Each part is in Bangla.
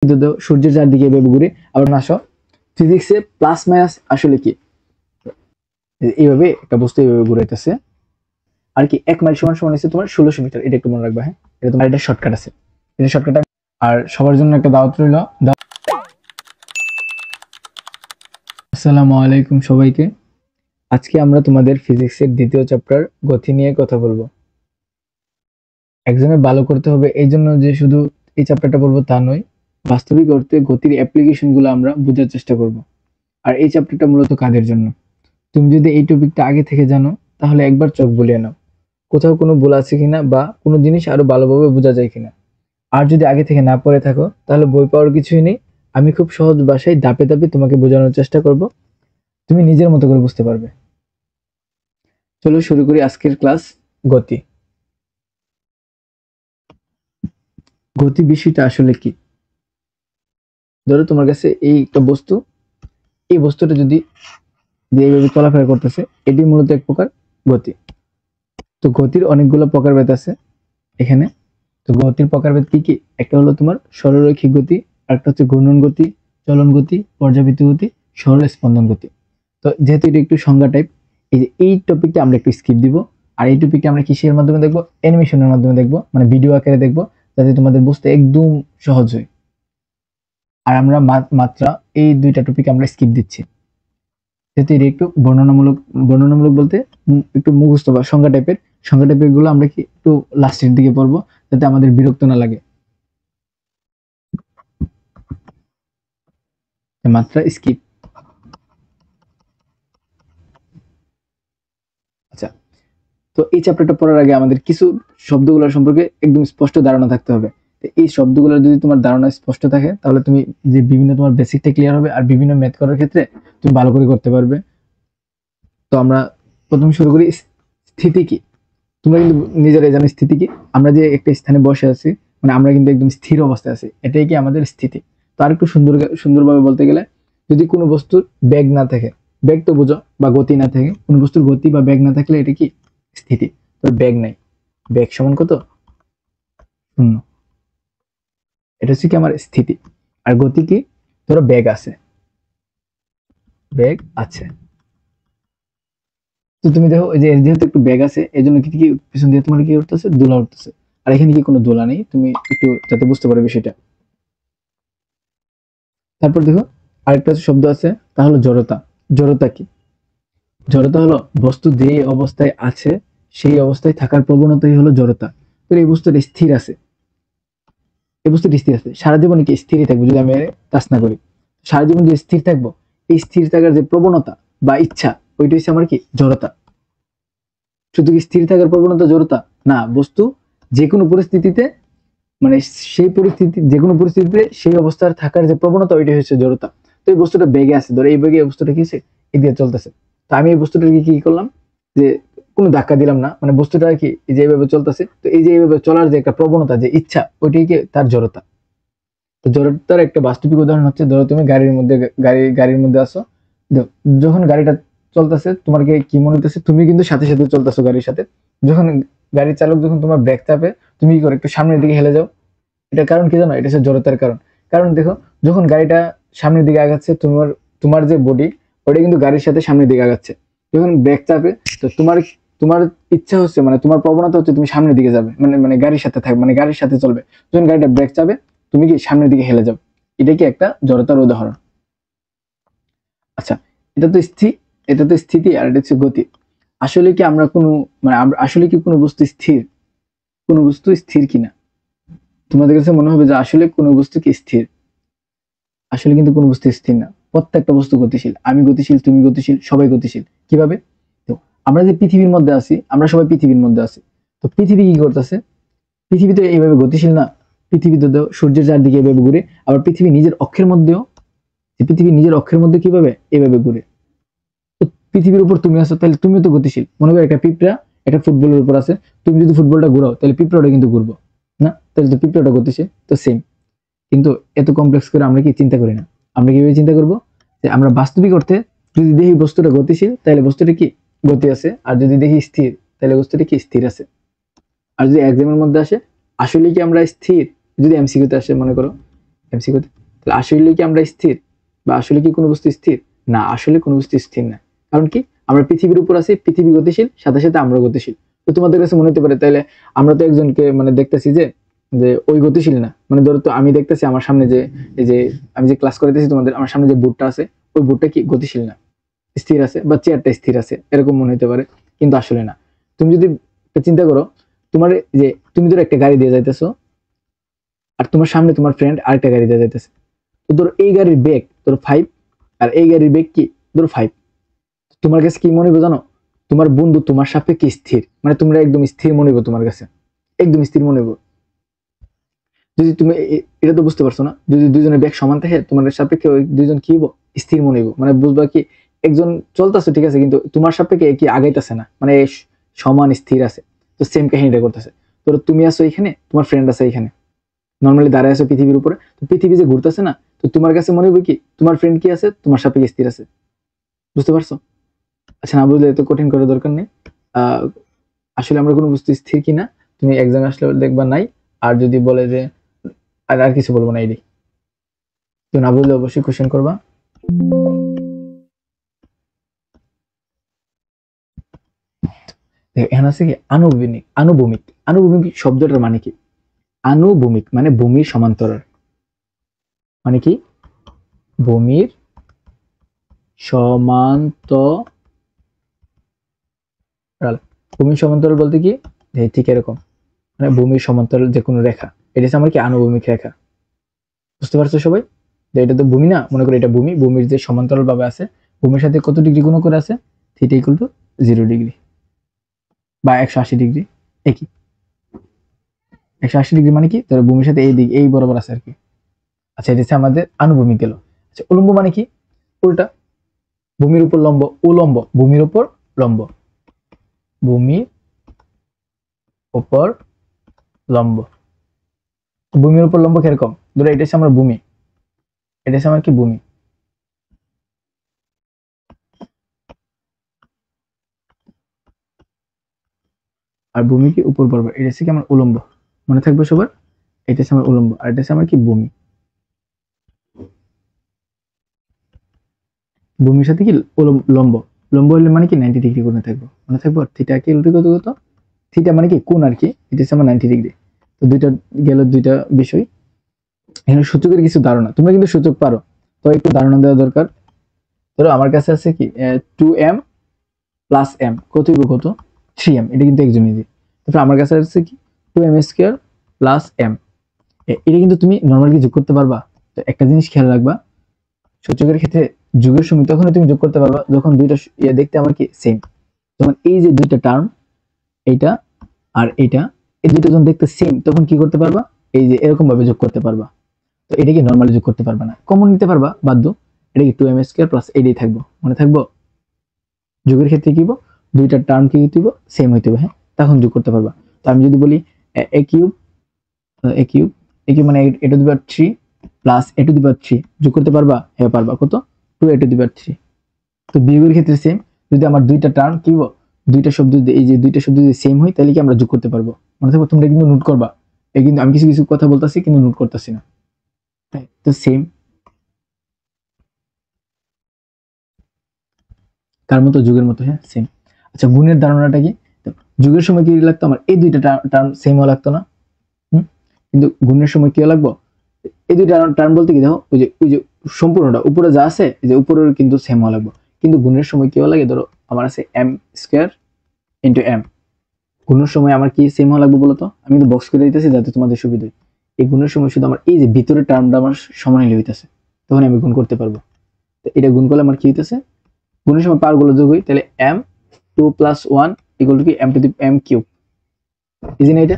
কিন্তু সূর্যের চারদিকে এভাবে ঘুরে। আবার আসো ফিজিক্সে প্লাস মাইনাস আসলে কি, এইভাবে একটা বস্তু এইভাবে ঘুরাইতেছে আর কি 1 মাইল সমান সমান হচ্ছে তোমার 1600 মিটার। এটা একটু মনে রাখবা। হ্যাঁ, এটা তোমার এটা শর্টকাট আছে, এটা শর্টকাট। আর সবার জন্য একটা দাওয়াত রইল। আসসালামু আলাইকুম সবাইকে। আজকে আমরা তোমাদের ফিজিক্সের দ্বিতীয় চ্যাপ্টার গতি নিয়ে কথা বলবো। এক্সামে ভালো করতে হবে এই জন্য যে শুধু এই চ্যাপ্টারটা পড়বো তা নয়, বাস্তবিক অর্থে গতির অ্যাপ্লিকেশন গুলো আমরা বোঝার চেষ্টা করব। আর এই চ্যাপ্টারটা মূলত কাদের জন্য? তুমি যদি এই টপিকটা আগে থেকে জানো তাহলে একবার চোখ বুলিয়ে নাও, কোথাও কোনো ভুল আছে কিনা বা কোনো জিনিস আরো ভালোভাবে বোঝা যায় কিনা। আর যদি আগে থেকে না পড়ে থাকো তাহলে বই পাওয়ার কিছুই নেই। আমি খুব সহজ ভাষায় ধাপে ধাপে তোমাকে বোঝানোর চেষ্টা করব, তুমি নিজের মতো করে বুঝতে পারবে। চলো শুরু করি আজকের ক্লাস। গতি। গতি বিষয়টা আসলে কি? ধরো তোমার কাছে এই একটা বস্তু, এই বস্তুটা যদি এইভাবে চলাফেরা করতেছে, এটি মূলত এক প্রকার গতি। তো গতির অনেকগুলো প্রকারভেদ আছে এখানে। তো গতির প্রকারভেদ কি কি? একটা হলো তোমার সরলরৈখিক গতি, আরেকটা হচ্ছে ঘূর্ণন গতি, চলন গতি, পর্যাবৃত্ত গতি, সরল স্পন্দন গতি। তো যেহেতু এটা একটু সংজ্ঞা টাইপ, এই টপিকটা আমরা একটু স্কিপ দিব। আর এই টপিকটা আমরা কিসের মাধ্যমে দেখবো? অ্যানিমেশনের মাধ্যমে দেখবো, মানে ভিডিও আকারে দেখবো, যাতে তোমাদের বুঝতে একদম সহজ হয়। আর আমরা মাত্রা এই দুইটা টপিক আমরা স্কিপ দিচ্ছি, যেহেতু এটা একটু বর্ণনামূলক। বর্ণনামূলক বলতে একটু মুখস্থ বা সংজ্ঞা টাইপের গুলো আমরা কি একটু লাস্টের দিকে পড়বো, যাতে আমাদের বিরক্ত না লাগে। মাত্রা স্কিপ। আচ্ছা, তো এই চ্যাপ্টারটা পড়ার আগে আমাদের কিছু শব্দগুলোর সম্পর্কে একদম স্পষ্ট ধারণা থাকতে হবে। এই শব্দগুলোর যদি তোমার ধারণা স্পষ্ট থাকে তাহলে তুমি যে বিভিন্ন তোমার বেসিকটা ক্লিয়ার হবে, আর বিভিন্ন ম্যাথ করার ক্ষেত্রে তুমি ভালো করে করতে পারবে। তো আমরা প্রথম শুরু করি। স্থিতি কি? তোমরা কিন্তু নিজেরাই জানো স্থিতি কি। আমরা যে একটা স্থানে বসে আছি, মানে আমরা কিন্তু একদম স্থির অবস্থায় আছি, এটাই কি আমাদের স্থিতি। তো আর একটু সুন্দরভাবে বলতে গেলে, যদি কোনো বস্তুর বেগ না থাকে, বেগ তো বুঝো, বা গতি না থাকে, কোনো বস্তুর গতি বা বেগ না থাকলে এটা কি স্থিতি। তো বেগ নাই, বেগ সমান কত? 0। এটা হচ্ছে কি আমার স্থিতি। আর গতি কি? ধরো বেগ আছে, বেগ আছে। তো তুমি দেখো যে যেহেতু একটু বেগ আছে, এই জন্য কি পিছন দিয়ে তোমার কি উঠতেছে? দোলা উঠতেছে। আর এখানে কি কোনো দোলা নেই, তুমি একটু যাতে বুঝতে পারো বিষয়টা। তারপর দেখো আরেকটা শব্দ আছে, তা হলো জড়তা। জড়তা কি? জড়তা হলো বস্তু যে অবস্থায় আছে সেই অবস্থায় থাকার প্রবণতাই হলো জড়তা। তো এই বস্তুটা স্থির আছে, এই বস্তুটা স্থির আছে, সারা জীবনে কি স্থিরই থাকবে যদি আমি কাজ না করি? সারা জীবন যে স্থির থাকবো, এই স্থির থাকার যে প্রবণতা বা ইচ্ছা, ওইটা হচ্ছে আমার কি জড়তা। শুধু কি স্থির থাকার প্রবণতা জড়তা না, বস্তু যে কোনো পরিস্থিতিতে, মানে সেই পরিস্থিতি, যে কোনো পরিস্থিতিতে সেই অবস্থার থাকার যে প্রবণতা, ওইটাই হচ্ছে জড়তা। তো এই বস্তুটা বেগে আছে, ধরো এই বেগে এই বস্তুটা কি এদিকে চলতেছে। তো আমি এই বস্তুটাকে কি করলাম, যে কোনো ধাক্কা দিলাম না, মানে বস্তুটা কি এই যে এইভাবে চলতেছে। তো এই যে এইভাবে চলার যে একটা প্রবণতা, যে ইচ্ছা, ওইটাই কি তার জড়তা। তো জড়তার একটা বাস্তবিক উদাহরণ হচ্ছে, ধরো তুমি গাড়ির মধ্যে, গাড়ির মধ্যে আসো, যখন গাড়িটা চলতেছে তোমার কি মনে হতেছে? তুমি কিন্তু সাথে সাথে চলতেছো গাড়ির সাথে। যখন গাড়ির চালক যখন তোমার ব্রেক চাপে, তুমি কি করো? একটু সামনের দিকে হেলে যাও। এটার কারণ কি জানো? এটা হচ্ছে জড়তার কারণ। কারণ দেখো, যখন গাড়িটা সামনের দিকে আগাচ্ছে, তোমার তোমার যে বডি, ওটা কিন্তু গাড়ির সাথে সামনের দিকে আগাচ্ছে। যখন ব্রেক চাপে, তো তোমার তোমার ইচ্ছা হচ্ছে, মানে তোমার প্রবণতা হচ্ছে তুমি সামনের দিকে যাবে, মানে মানে গাড়ির সাথে থাকবে, মানে গাড়ির সাথে চলবে। যখন গাড়িটা ব্রেক চাপে, তুমি কি সামনের দিকে হেলে যাও। এটা কি একটা জড়তার উদাহরণ। আচ্ছা, এটা তো স্থির, এটা তো স্থিতি, আর এটা হচ্ছে গতি। আসলে কি আমরা কোনো, মানে আমরা আসলে কি কোনো বস্তু স্থির? কোনো বস্তু স্থির কিনা তোমাদের কাছে মনে হবে যে আসলে কোনো বস্তু কি স্থির? আসলে কিন্তু কোনো বস্তু স্থির না, প্রত্যেকটা বস্তু গতিশীল। আমি গতিশীল, তুমি গতিশীল, সবাই গতিশীল। কিভাবে? তো আমরা যে পৃথিবীর মধ্যে আছি, আমরা সবাই পৃথিবীর মধ্যে আছি। তো পৃথিবী কি করতেছে? পৃথিবী তো এইভাবে গতিশীল না। পৃথিবী তো সূর্যের চারদিকে এভাবে ঘুরে। আবার পৃথিবী নিজের অক্ষের মধ্যেও, পৃথিবী নিজের অক্ষের মধ্যে কিভাবে এভাবে ঘুরে। তো পৃথিবীর উপর তুমি আছো, তাহলে তুমিও তো গতিশীল। মনে করো একটা পিঁপড়া একটা ফুটবলের উপর আছে, তুমি যদি ফুটবলটা ঘুরাও তাহলে পিঁপড়াটা কিন্তু ঘুরবো না, তাহলে তো পিঁপড়াটা গতিশীল। তো সেম। কিন্তু এত কমপ্লেক্স করে আমরা কি চিন্তা করি না। আমরা কিভাবে চিন্তা করব? যে আমরা বাস্তবিক অর্থে যদি দেখি বস্তুটা গতিশীল, তাহলে বস্তুটা কি গতি আছে। আর যদি দেখি স্থির, তাহলে বস্তুটা কি স্থির আছে। আর যদি এক্সামের মধ্যে আসে আসলে কি আমরা স্থির, যদি এমসিকিউতে আসে মনে করো এমসিকিউ তাহলে আসলে কি আমরা স্থির, বা আসলে কি কোনো বস্তু স্থির? না, আসলে কোনো বস্তু স্থির না। কারণ কি, আমরা পৃথিবীর উপর আছি, পৃথিবী গতিশীল, সাথে সাথে আমরা গতিশীল। তো তোমাদের কাছে মনে হতে পারে তাহলে আমরা তো একজনকে মানে দেখতেছি যে যে ওই গতিশীল না, মানে ধরো তো আমি দেখতেছি আমার সামনে যে এই যে আমি যে ক্লাস করাইতেছি তোমাদের, আমার সামনে যে বোর্ডটা আছে ওই বোর্ডটা কি গতিশীল না, স্থির আছে, বা চেয়ারটা স্থির আছে, এরকম মনে হতে পারে, কিন্তু আসলে না। তুমি যদি চিন্তা করো, তোমার যে তুমি ধরো একটা গাড়ি দিয়ে যাইতেছো, আর তোমার সামনে তোমার ফ্রেন্ড আরেকটা গাড়ি দিয়ে যাইতেছে, তো ধরো এই গাড়ির বেগ ধরো 5, আর এই গাড়ির বেগ কি ধরো 5, তোমার কাছে কি মনে হবে জানো? তোমার বন্ধু তোমার সাপেক্ষে স্থির, মানে তোমরা একদম স্থির মনে হবে, তোমার কাছে একদম স্থির মনে হবে। যদি তুমি এটা তো বুঝতে পারছো না, যদি দুইজনের বেগ সমান থাকে তোমার সাপেক্ষে ওই দুইজন কি হবো, স্থির মনে হইব, মানে বুঝবা কি একজন চলতেছে ঠিক আছে কিন্তু তোমার সাপেক্ষে কি আগাইতেছে না, মানে সমান স্থির আছে। তো সেম কাহিনীটা করতেছে, তো তুমি আছো এখানে, তোমার ফ্রেন্ড আছে এখানে, নর্মালি দাঁড়ায় আছো পৃথিবীর উপরে, তো পৃথিবী যে ঘুরতেছে না, তো তোমার কাছে মনে হবে কি তোমার ফ্রেন্ড কি আছে, তোমার সাপেক্ষে স্থির আছে। বুঝতে পারছো? আচ্ছা, না বুঝলে এত কঠিন করার দরকার নেই। আহ আসলে আমরা কোনো বস্তু স্থির কিনা তুমি এক্সাম আসলে দেখবা নাই। আর যদি বলে যে আর আর কিছু বলবো না, এডি তো না বুঝলে অবশ্যই কোশ্চেন করবা। দেখো, এখানে আছে কি আনুভূমিক, আনুভূমিক, আনুভূমিক শব্দটার মানে কি? আনুভূমিক মানে ভূমির সমান্তরাল, মানে কি ভূমির সমান্তরাল। ভূমির সমান্তরাল বলতে কি, যে ঠিক এরকম, মানে ভূমির সমান্তরাল যে কোনো রেখা, এটা হচ্ছে আমার কি আনুভূমিক রেখা। বুঝতে পারছো সবাই? যে এটা তো ভূমি না, মনে করি এটা ভূমি, ভূমির যে সমান্তরাল ভাবে আছে, ভূমির সাথে কত ডিগ্রি গুণ করে আছে, থিটা ইকুয়াল টু 0 ডিগ্রি বা 180 ডিগ্রি, একই। 180 ডিগ্রি মানে কি, ধরো ভূমির সাথে এই দিক এই বরাবর আছে আর কি। আচ্ছা, এটা হচ্ছে আমাদের আনুভূমিক গেল। আচ্ছা, উলম্ব মানে কি? উল্টা, ভূমির উপর লম্ব, উলম্ব ভূমির উপর লম্ব, ভূমির উপর লম্ব। ভূমির উপর লম্ব কিরকম, ধরো এটা হচ্ছে আমার ভূমি, এটা হচ্ছে আমার কি ভূমি, আর ভূমি কি উপর বরাবর, এটা হচ্ছে কি আমার উলম্ব। মনে থাকবে সবার, এটা হচ্ছে আমার উলম্ব, আর এটা হচ্ছে আমার কি ভূমি। ভূমির সাথে কি লম্ব, লম্ব হলে মানে কি 90 ডিগ্রি কোণে থাকবো, মনে থাকবো। থিটা কি উল্টো কত কত, থিটা মানে কি কোণ আর কি, এটা হচ্ছে আমার 90 ডিগ্রি। তো দুইটা গেল, দুইটা বিষয়। এখানে সূচকের কিছু ধারণা, তোমরা কিন্তু সূচক পারো, তো একটু ধারণা দেওয়া দরকার। ধরো আমার কাছে আছে কি 2m প্লাস m কত হইব, কত 3m, এটা কিন্তু একদম ইজি। তারপর আমার কাছে আছে কি 2m স্কোয়ার প্লাস m, এটা কিন্তু তুমি নর্মালি যোগ করতে পারবা। তো একটা জিনিস খেয়াল রাখবা, সূচকের ক্ষেত্রে যোগের সময় তখনই তুমি যোগ করতে পারবা যখন দুইটা ইয়ে দেখতে আমার কি সেম। যখন এই যে দুইটা টার্ম, এইটা আর এইটা, এই দুইটা যখন দেখতে সেম, তখন কি করতে পারবা, এই যে এরকম ভাবে যোগ করতে পারবা। তো এটা কি নর্মালি যোগ করতে পারবা না, কমন নিতে পারবা বাধ্য। এটা কি 2m স্কয়ার প্লাস এইটাই থাকবো, মনে থাকবো। যোগের ক্ষেত্রে কি দুইটা টার্ম কি হইতে সেম হইতে হবে, হ্যাঁ, তখন যোগ করতে পারবা। তো আমি যদি বলি A cube, A cube, A cube মানে A to the power 3 plus A to the power 3, যোগ করতে পারবা? হ্যাঁ পারবা। কত, 2 এ টু দি পাওয়ার 3। তো বিয়োগের ক্ষেত্রে সেম, যদি আমার দুইটা টার্ম কি দুইটা শব্দ, এই যে দুইটা শব্দ যদি সেম হয় তাহলে কি আমরা যোগ করতে পারবো। মনে থাকবে, তোমরা কিন্তু নোট করবা। এই কিন্তু আমি কিছু কিছু কথা বলতেছি কিন্তু নোট করতেছি না, তো সেম তার মতো যুগের মতো, হ্যাঁ সেম। আচ্ছা, গুণের ধারণাটা কি, যুগের সময় কি লাগতো, আমার এই দুইটা টার্ম সেম হওয়া লাগতো না, কিন্তু গুণের সময় কি লাগবো, এই দুইটা টার্ম বলতে কি দেখো, ওই যে সম্পূর্ণটা উপরে যা আছে, এই যে উপরের কিন্তু সেম হওয়া লাগবে। কিন্তু গুণের সময় কি হওয়া লাগে, ধরো আমার আছে m স্কয়ার ইন্টু m, গুণের সময় আমার কি সেম হওয়া লাগবে বলতো, আমি কিন্তু বক্স করে দিতেছি যাতে তোমাদের সুবিধা হয়। এই গুণের সময় শুধু আমার এই যে ভিতরের টার্মটা আমার সমান হইতেছে, তখন আমি গুণ করতে পারবো। তো এটা গুণ করলে আমার কি হইতেছে, গুণের সময় পাওয়ার গুলো যোগ হয়, তাহলে m 2 প্লাস 1 ইকুয়াল টু কি m to the m cube, easy না এটা?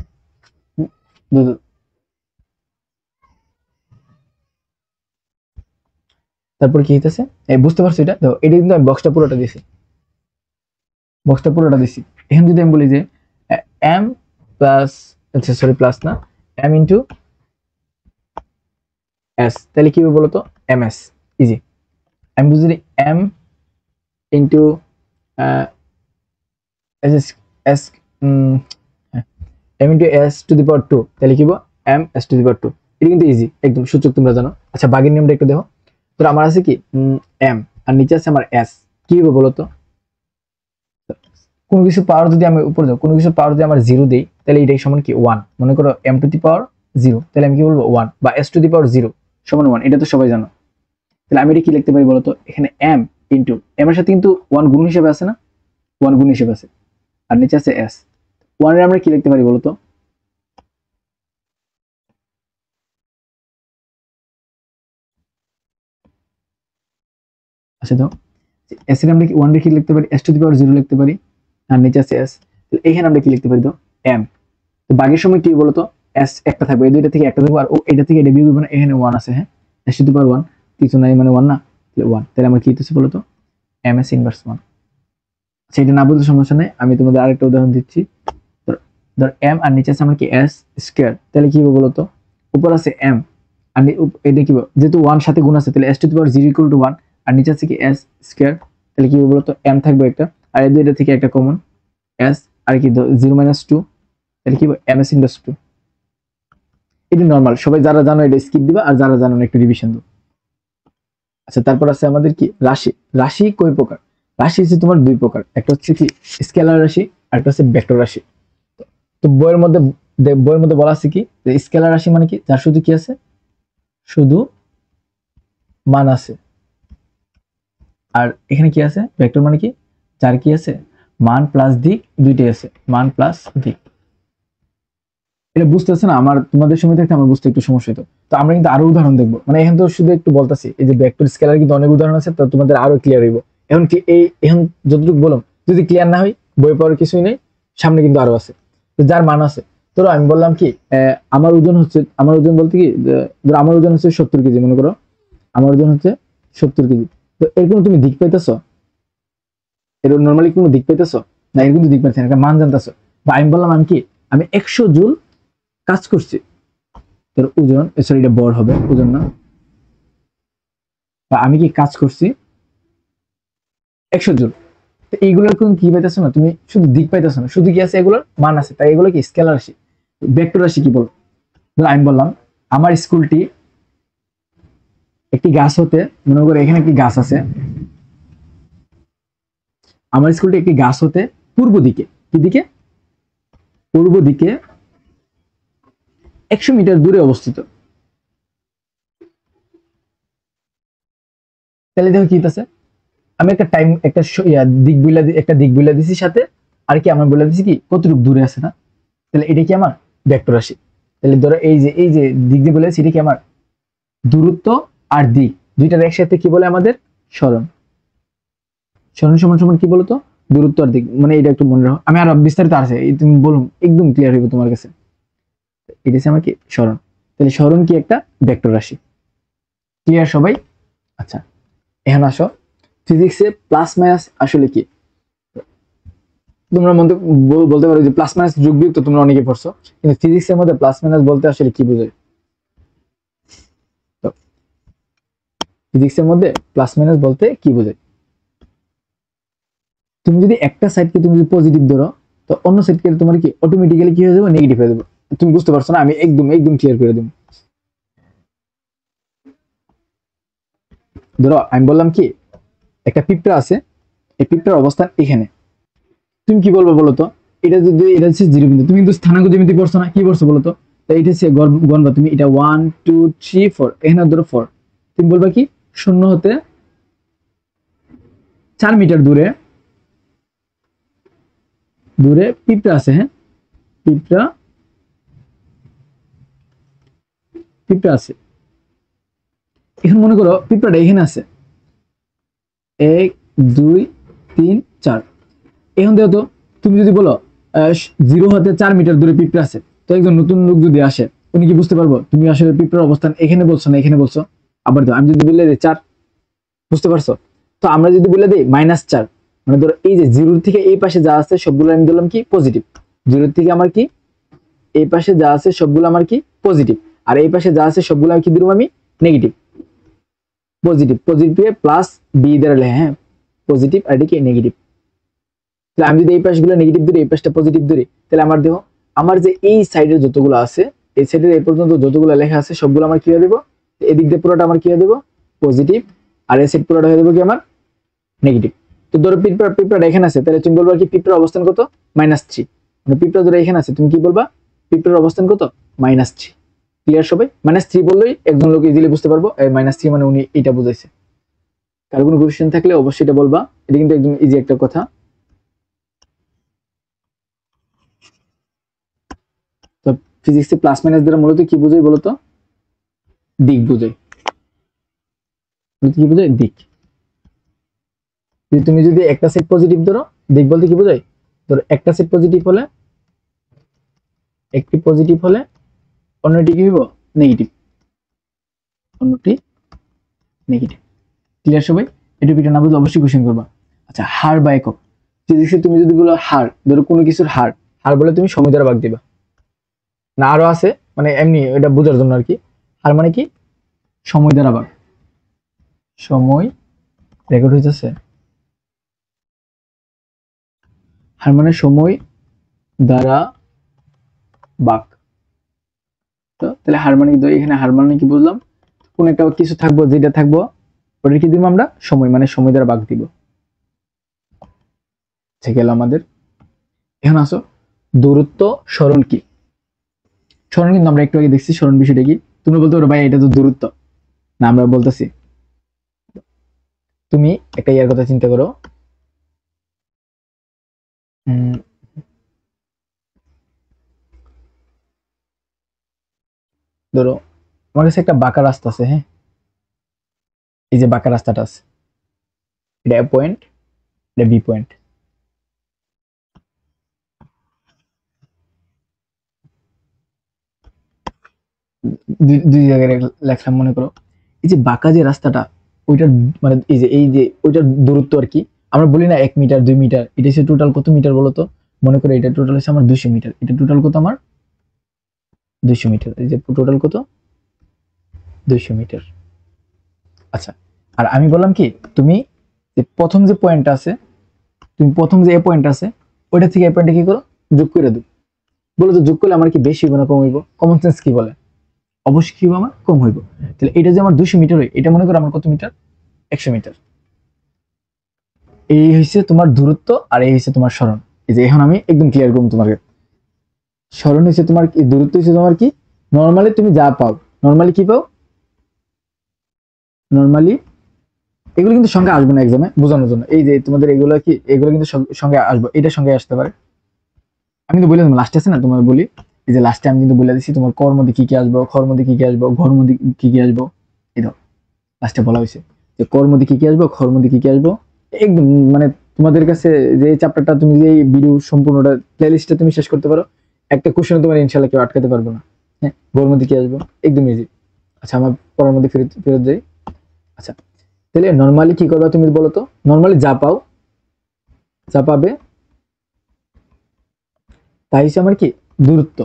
তারপর কি হইতেছে, বুঝতে পারছো এটা? দেখো, এটা কিন্তু আমি বক্সটা পুরোটা দিছি, বক্সটা পুরোটা দিছি। এখন যদি আমি বলি যে m প্লাস, আচ্ছা সরি প্লাস না, m ইন্টু s, তাহলে কি হবে বলতো, ms, ইজি। আমি বুঝি m into s, s m into s to the power 2, তাহলে কি হবে m s to the power 2, এটা কিন্তু ইজি একদম, সূচক তোমরা জানো। আচ্ছা বাগের নিয়মটা একটু দেখো। তো আমার আছে কি এম, আর নিচে আছে আমার এস, কি হবে বলো তো? কোনো কিছু পাওয়ার যদি আমি উপরে যাও, কোনো কিছু পাওয়ার যদি আমার জিরো দিই, তাহলে এটাই সমান কি ওয়ান। মনে করো M to the power zero, তাহলে আমি কি বলবো ওয়ান, বা S to the power zero সমান ওয়ান, এটা তো সবাই জানো। তাহলে আমি এটা কি লিখতে পারি বলতো? এখানে এম ইন্টু এম এর সাথে কিন্তু ওয়ান গুণ হিসেবে আছে না, ওয়ান গুণ হিসেবে আছে, আর নিচে আছে এস। ওয়ান এর আমরা কি লিখতে পারি বলতো? আচ্ছা তো এস এর আমরা কি ওয়ান রেখে লিখতে পারি, S to the power zero লিখতে পারি, আর নিচে আছে এস। তাহলে এখানে আমরা কি লিখতে পারি তো? এম। তো বাগের সময় কি বলতো? এস একটা থাকবে, এই দুইটা থেকে একটা থাকবে, আর ও এটা থেকে এটা বিয়োগ হবে না, এখানে ওয়ান আছে, হ্যাঁ S to the power one, কিছু নাই মানে ওয়ান না, তাহলে ওয়ান। তাহলে আমরা কি হইতেছে বলতো? M S inverse one. সেটা না বলতে সমস্যা নেই, আমি তোমাদের আরেকটা উদাহরণ দিচ্ছি। ধর এম আর নিচে আছে আমার কি এস স্কয়ার, তাহলে কি হবে বলতো? উপর আছে এম আর এটা কি যেহেতু ওয়ান সাথে গুণ আছে, তাহলে S to the power zero equal to one, আর নিচে আছে কি এস স্কয়ার, তাহলে কি হবে বলতো? এম থাকবে একটা, আর এই দুইটা থেকে একটা কমন এস, আর কি জিরো মাইনাস টু, তাহলে কি এম এস ইনভার্স টু। এটা নর্মাল, সবাই যারা জানো এটা স্কিপ দিবা, আর যারা জানো না একটু রিভিশন দাও। আচ্ছা তারপর আছে আমাদের কি রাশি। রাশি কয় প্রকার? রাশি হচ্ছে তোমার দুই প্রকার, একটা হচ্ছে কি স্কেলার রাশি, আর একটা হচ্ছে ভেক্টর রাশি। তো বইয়ের মধ্যে বলা আছে কি যে স্কেলার রাশি মানে কি, যার শুধু কি আছে, শুধু মান আছে। আর এখানে কি আছে ভেক্টর মানে কি, যার কি আছে মান প্লাস দিক দুইটাই আছে, মান প্লাস দিক। এটা বুঝতেছে না, আমার তোমাদের সময় থাকতে আমার বুঝতে একটু সমস্যা হতো। তো আমরা কিন্তু আরো উদাহরণ দেখবো, মানে এখানে তো শুধু একটু বলতেছি, এই যে ভেক্টর স্কেলার কিন্তু অনেক উদাহরণ আছে, তো তোমাদের আরো ক্লিয়ার হইব। এখন কি এই এখন যতটুকু বললাম যদি ক্লিয়ার না হয়, বই পড়ার কিছুই নেই, সামনে কিন্তু আরো আছে। তো যার মান আছে, তো আমি বললাম কি আমার ওজন হচ্ছে, আমার ওজন বলতে কি ধরো আমার ওজন হচ্ছে 70 কেজি, মনে করো আমার ওজন হচ্ছে 70 কেজি। তো এর কোনো তুমি দিক পাইতেছো? এর নর্মালি কোনো দিক পাইতেছো না, এর কিন্তু দিক পাইছে না, একটা মান জানতেছো। বা আমি বললাম আমি কি, আমি 100 জুল কাজ করছি, তোর ওজন সরি এটা বর হবে, ওজন না। বা আমি কি কাজ করছি 100 জুল। তো এইগুলোর কোন কি পাইতেছো না, তুমি শুধু দিক পাইতেছো না, শুধু কি আছে এগুলোর মান আছে, তাই এগুলো কি স্কেলার রাশি। ভেক্টর রাশি কি বল? আমি বললাম আমার স্কুলটি একটি গাছ হতে, মনে করো এখানে একটি গাছ আছে, আমার স্কুলটি একটি গাছ হতে পূর্ব দিকে, কি দিকে? পূর্ব দিকে 100 মিটার দূরে অবস্থিত। তাহলে দেখো কি আছে, আমি একটা টাইম একটা একটা দিক বইলা দিছি সাথে, আর কি আমার বলে দিছি কি কতটুকু দূরে আছে না। তাহলে এটা কি আমার ভেক্টর রাশি। তাহলে ধরো এই যে দিক দিয়ে বলেছি, এটা কি আমার দূরত্ব আর দিক দুইটার একসাথে কি বলে আমাদের সরণ। সরণ সমান সমান কি বলতো? দূরত্ব আর দিক, মানে এটা একটু মনে রাখো, আমি আরো বিস্তারিত আছে তুমি বলুন একদম ক্লিয়ার হইব তোমার কাছে। এটা হচ্ছে আমার কি সরণ। তাহলে সরণ কি একটা ভেক্টর রাশি। ক্লিয়ার সবাই? আচ্ছা এখন আসো ফিজিক্সে প্লাস মাইনাস আসলে কি। তোমরা মধ্যে বলতে পারো যে প্লাস মাইনাস যোগ বিয়োগ তো তোমরা অনেকে পড়ছো, কিন্তু ফিজিক্সের মধ্যে প্লাস মাইনাস বলতে আসলে কি বোঝায়? তো ফিজিক্সের মধ্যে প্লাস মাইনাস বলতে কি বোঝায়? তুমি যদি একটা সাইডকে তুমি যদি পজিটিভ ধরো, তো অন্য সাইডকে তোমার কি অটোমেটিক্যালি কি হয়ে যাবে, নেগেটিভ হয়ে যাবে। তুমি বুঝতে পারছো না, আমি একদম একদম ক্লিয়ার করে দেবো। ধরো আমি বললাম কি একটা পিঁপড়া আছে, এই পিঁপড়ার অবস্থান এখানে, তুমি কি বলবো বলো তো? এটা যদি এটা হচ্ছে জিরো বিন্দু, তুমি কিন্তু স্থানাঙ্ক জ্যামিতি পড়ছো না, কি পড়ছো বলো তো? তাই এটা হচ্ছে গণবা, তুমি এটা 1 2 3 4 এখানে ধরো 4, তুমি বলবা কি শূন্য হতে 4 মিটার দূরে দূরে পিঁপড়া আছে, হ্যাঁ পিঁপড়া পিঁপড়া আছে। এখন মনে করো পিঁপড়াটা এখানে আছে 1 2 3 4। এখন দেখো তো, তুমি যদি বলো 0 হতে 4 মিটার দূরে পিঁপড়া আছে, তো একজন নতুন লোক যদি আসে, উনি কি বুঝতে পারবো তুমি আসলে পিঁপড়ার অবস্থান এখানে বলছো না এখানে বলছো? আবার তো আমি যদি বলে দিই 4, বুঝতে পারছো? তো আমরা যদি বলে দিই -4, মানে ধরো এই যে জিরোর থেকে এই পাশে যা আছে সবগুলো আমি দিলাম কি পজিটিভ, জিরোর থেকে আমার কি এই পাশে যা আছে সবগুলো আমার কি পজিটিভ, আর এই পাশে যা আছে সবগুলো আমি কি দিলাম আমি negative. Positive positive plus B দ্বারা, হ্যাঁ পজিটিভ আর এটা কি নেগেটিভ। তাহলে আমি যদি এই পাশগুলো নেগেটিভ ধরি, এই পাশটা পজিটিভ ধরি, তাহলে আমার দেখো আমার যে এই সাইডের যতগুলো আছে এই সাইডের এই পর্যন্ত যতগুলো লেখা আছে সবগুলো আমার কি হয়ে দেবো, এদিক দিয়ে পুরোটা আমার কি হয়ে দেবো পজিটিভ, আর এই সাইড পুরোটা হয়ে দেবো কি আমার নেগেটিভ। তো ধরো পিঁপড়াটা এখানে আছে, তাহলে তুমি বলবা কি পিঁপড়ার অবস্থান কত, -3। মানে পিঁপড়া ধরো এখানে আছে, তুমি কি বলবা পিঁপড়ার অবস্থান কত, -3। ক্লিয়ার সবাই? -3 বললেই একজন লোক ইজিলি বুঝতে পারবো -3 মানে উনি এটা বুঝাইছে। কারো কোনো কোশ্চেন থাকলে অবশ্যই এটা বলবা, এটা কিন্তু একদম ইজি একটা কথা। তো ফিজিক্সে প্লাস মাইনাস দ্বারা মূলত কি বোঝায় বলতো, দিক বোঝায়। কি বোঝায়, দিক। তুমি যদি একটা সাইড পজিটিভ ধরো, দিক বলতে কি বোঝায়, ধরো একটা সাইড পজিটিভ হলে, একটি পজিটিভ হলে অন্যটি কি হইব নেগেটিভ, অন্যটি নেগেটিভ। ক্লিয়ার সবাই? এটা না বুঝলে অবশ্যই কোশ্চেন করবা। আচ্ছা, হার বা একক। ফিজিক্সে তুমি যদি বলো হার, ধরো কোনো কিছুর হার, হার বলে তুমি সময় দ্বারা ভাগ দিবা না, আরো আছে মানে এমনি এটা বোঝার জন্য আর কি। হার মানে কি, সময় দ্বারা ভাগ। সময় রেকর্ড হইতেছে, হার মানে সময় দ্বারা ভাগ। তো তাহলে হার মানে কি, এখানে হার মানে কি বুঝলাম, কোন একটা কিছু থাকবো, যেটা থাকবো ওটা কি দিব আমরা, সময় মানে সময় দ্বারা ভাগ দিব। ঠিক গেল আমাদের। এখন আসো দূরত্ব সরণ কি। সরণ কিন্তু আমরা একটু আগে দেখছি, সরণ বিষয়টা কি। তুমি বলতে পারো ভাই এটা তো দূরত্ব না, আমরা বলতেছি তুমি একটা ইয়ার কথা চিন্তা করো, ধরো আমার কাছে একটা বাঁকা রাস্তা আছে, হ্যাঁ, এই যে বাঁকা রাস্তাটা আছে, এটা এ পয়েন্ট, এটা বি পয়েন্ট। দুই জায়গায় লেখলাম, মনে করো এই যে বাঁকা যে রাস্তাটা, ওইটার মানে এই যে ওইটার দূরত্ব আর কি। আমরা বলি না 1 মিটার 2 মিটার, এটা হচ্ছে টোটাল কত মিটার বলতো, মনে করো এটা টোটাল হচ্ছে আমার 200 মিটার, এটা টোটাল কত আমার 200 মিটার, এই যে টোটাল কত 200 মিটার। আচ্ছা, আর আমি বললাম কি, তুমি প্রথম যে পয়েন্ট আছে, তুমি প্রথম যে এ পয়েন্ট আছে ওইটা থেকে এ পয়েন্টে কি করো, যোগ করে দেবো। বলো তো যোগ করলে আমার কি বেশি হইব না কম হইব? কমন সেন্স কি বলে, অবশ্যই কি হবে, আমার কম হইব। তাহলে এটা যে আমার 200 মিটার হয়, এটা মনে করো আমার কত মিটার, 100 মিটার। এই হচ্ছে তোমার দূরত্ব, আর এই হচ্ছে তোমার সরণ। এই যে এখন আমি একদম ক্লিয়ার করবো তোমাকে। সরণ হচ্ছে তোমার কি, দূরত্ব হচ্ছে তোমার কি, নর্মালি তুমি যা পাও, নর্মালি কি পাও, নর্মালি এগুলো কিন্তু সঙ্গে আসবে না এক্সামে বোঝানোর জন্য, এই যে তোমাদের এগুলো কি, এগুলো কিন্তু সঙ্গে আসবে, এটার সঙ্গে আসতে পারে। আমি তো বলে লাস্টে আছে না, তোমার বলি এই যে লাস্টে আমি কিন্তু বলে দিচ্ছি তোমার কর মধ্যে কি কি আসবো, খর মধ্যে কি কি আসবো, ঘর মধ্যে কি কি আসবো। এই ধর লাস্টে বলা হয়েছে যে কর মধ্যে কি কি আসবো, খর মধ্যে কি কি আসবো। একদম মানে তোমাদের কাছে যে চ্যাপ্টারটা, তুমি যে ভিডিও সম্পূর্ণটা প্লেলিস্টটা তুমি শেষ করতে পারো, একটা কোশ্চেন তোমার ইনশাল্লাহ কেউ আটকাতে পারবে না। হ্যাঁ, ঘর মধ্যে কি আসবো, একদম ইজি। আচ্ছা, আমার পড়ার মধ্যে ফেরত ফেরত যাই। আচ্ছা, তাহলে নর্মালি কি করবা তুমি বলো তো, নর্মালি যা পাও, যা পাবে তাই হচ্ছে আমার কি দূরত্ব।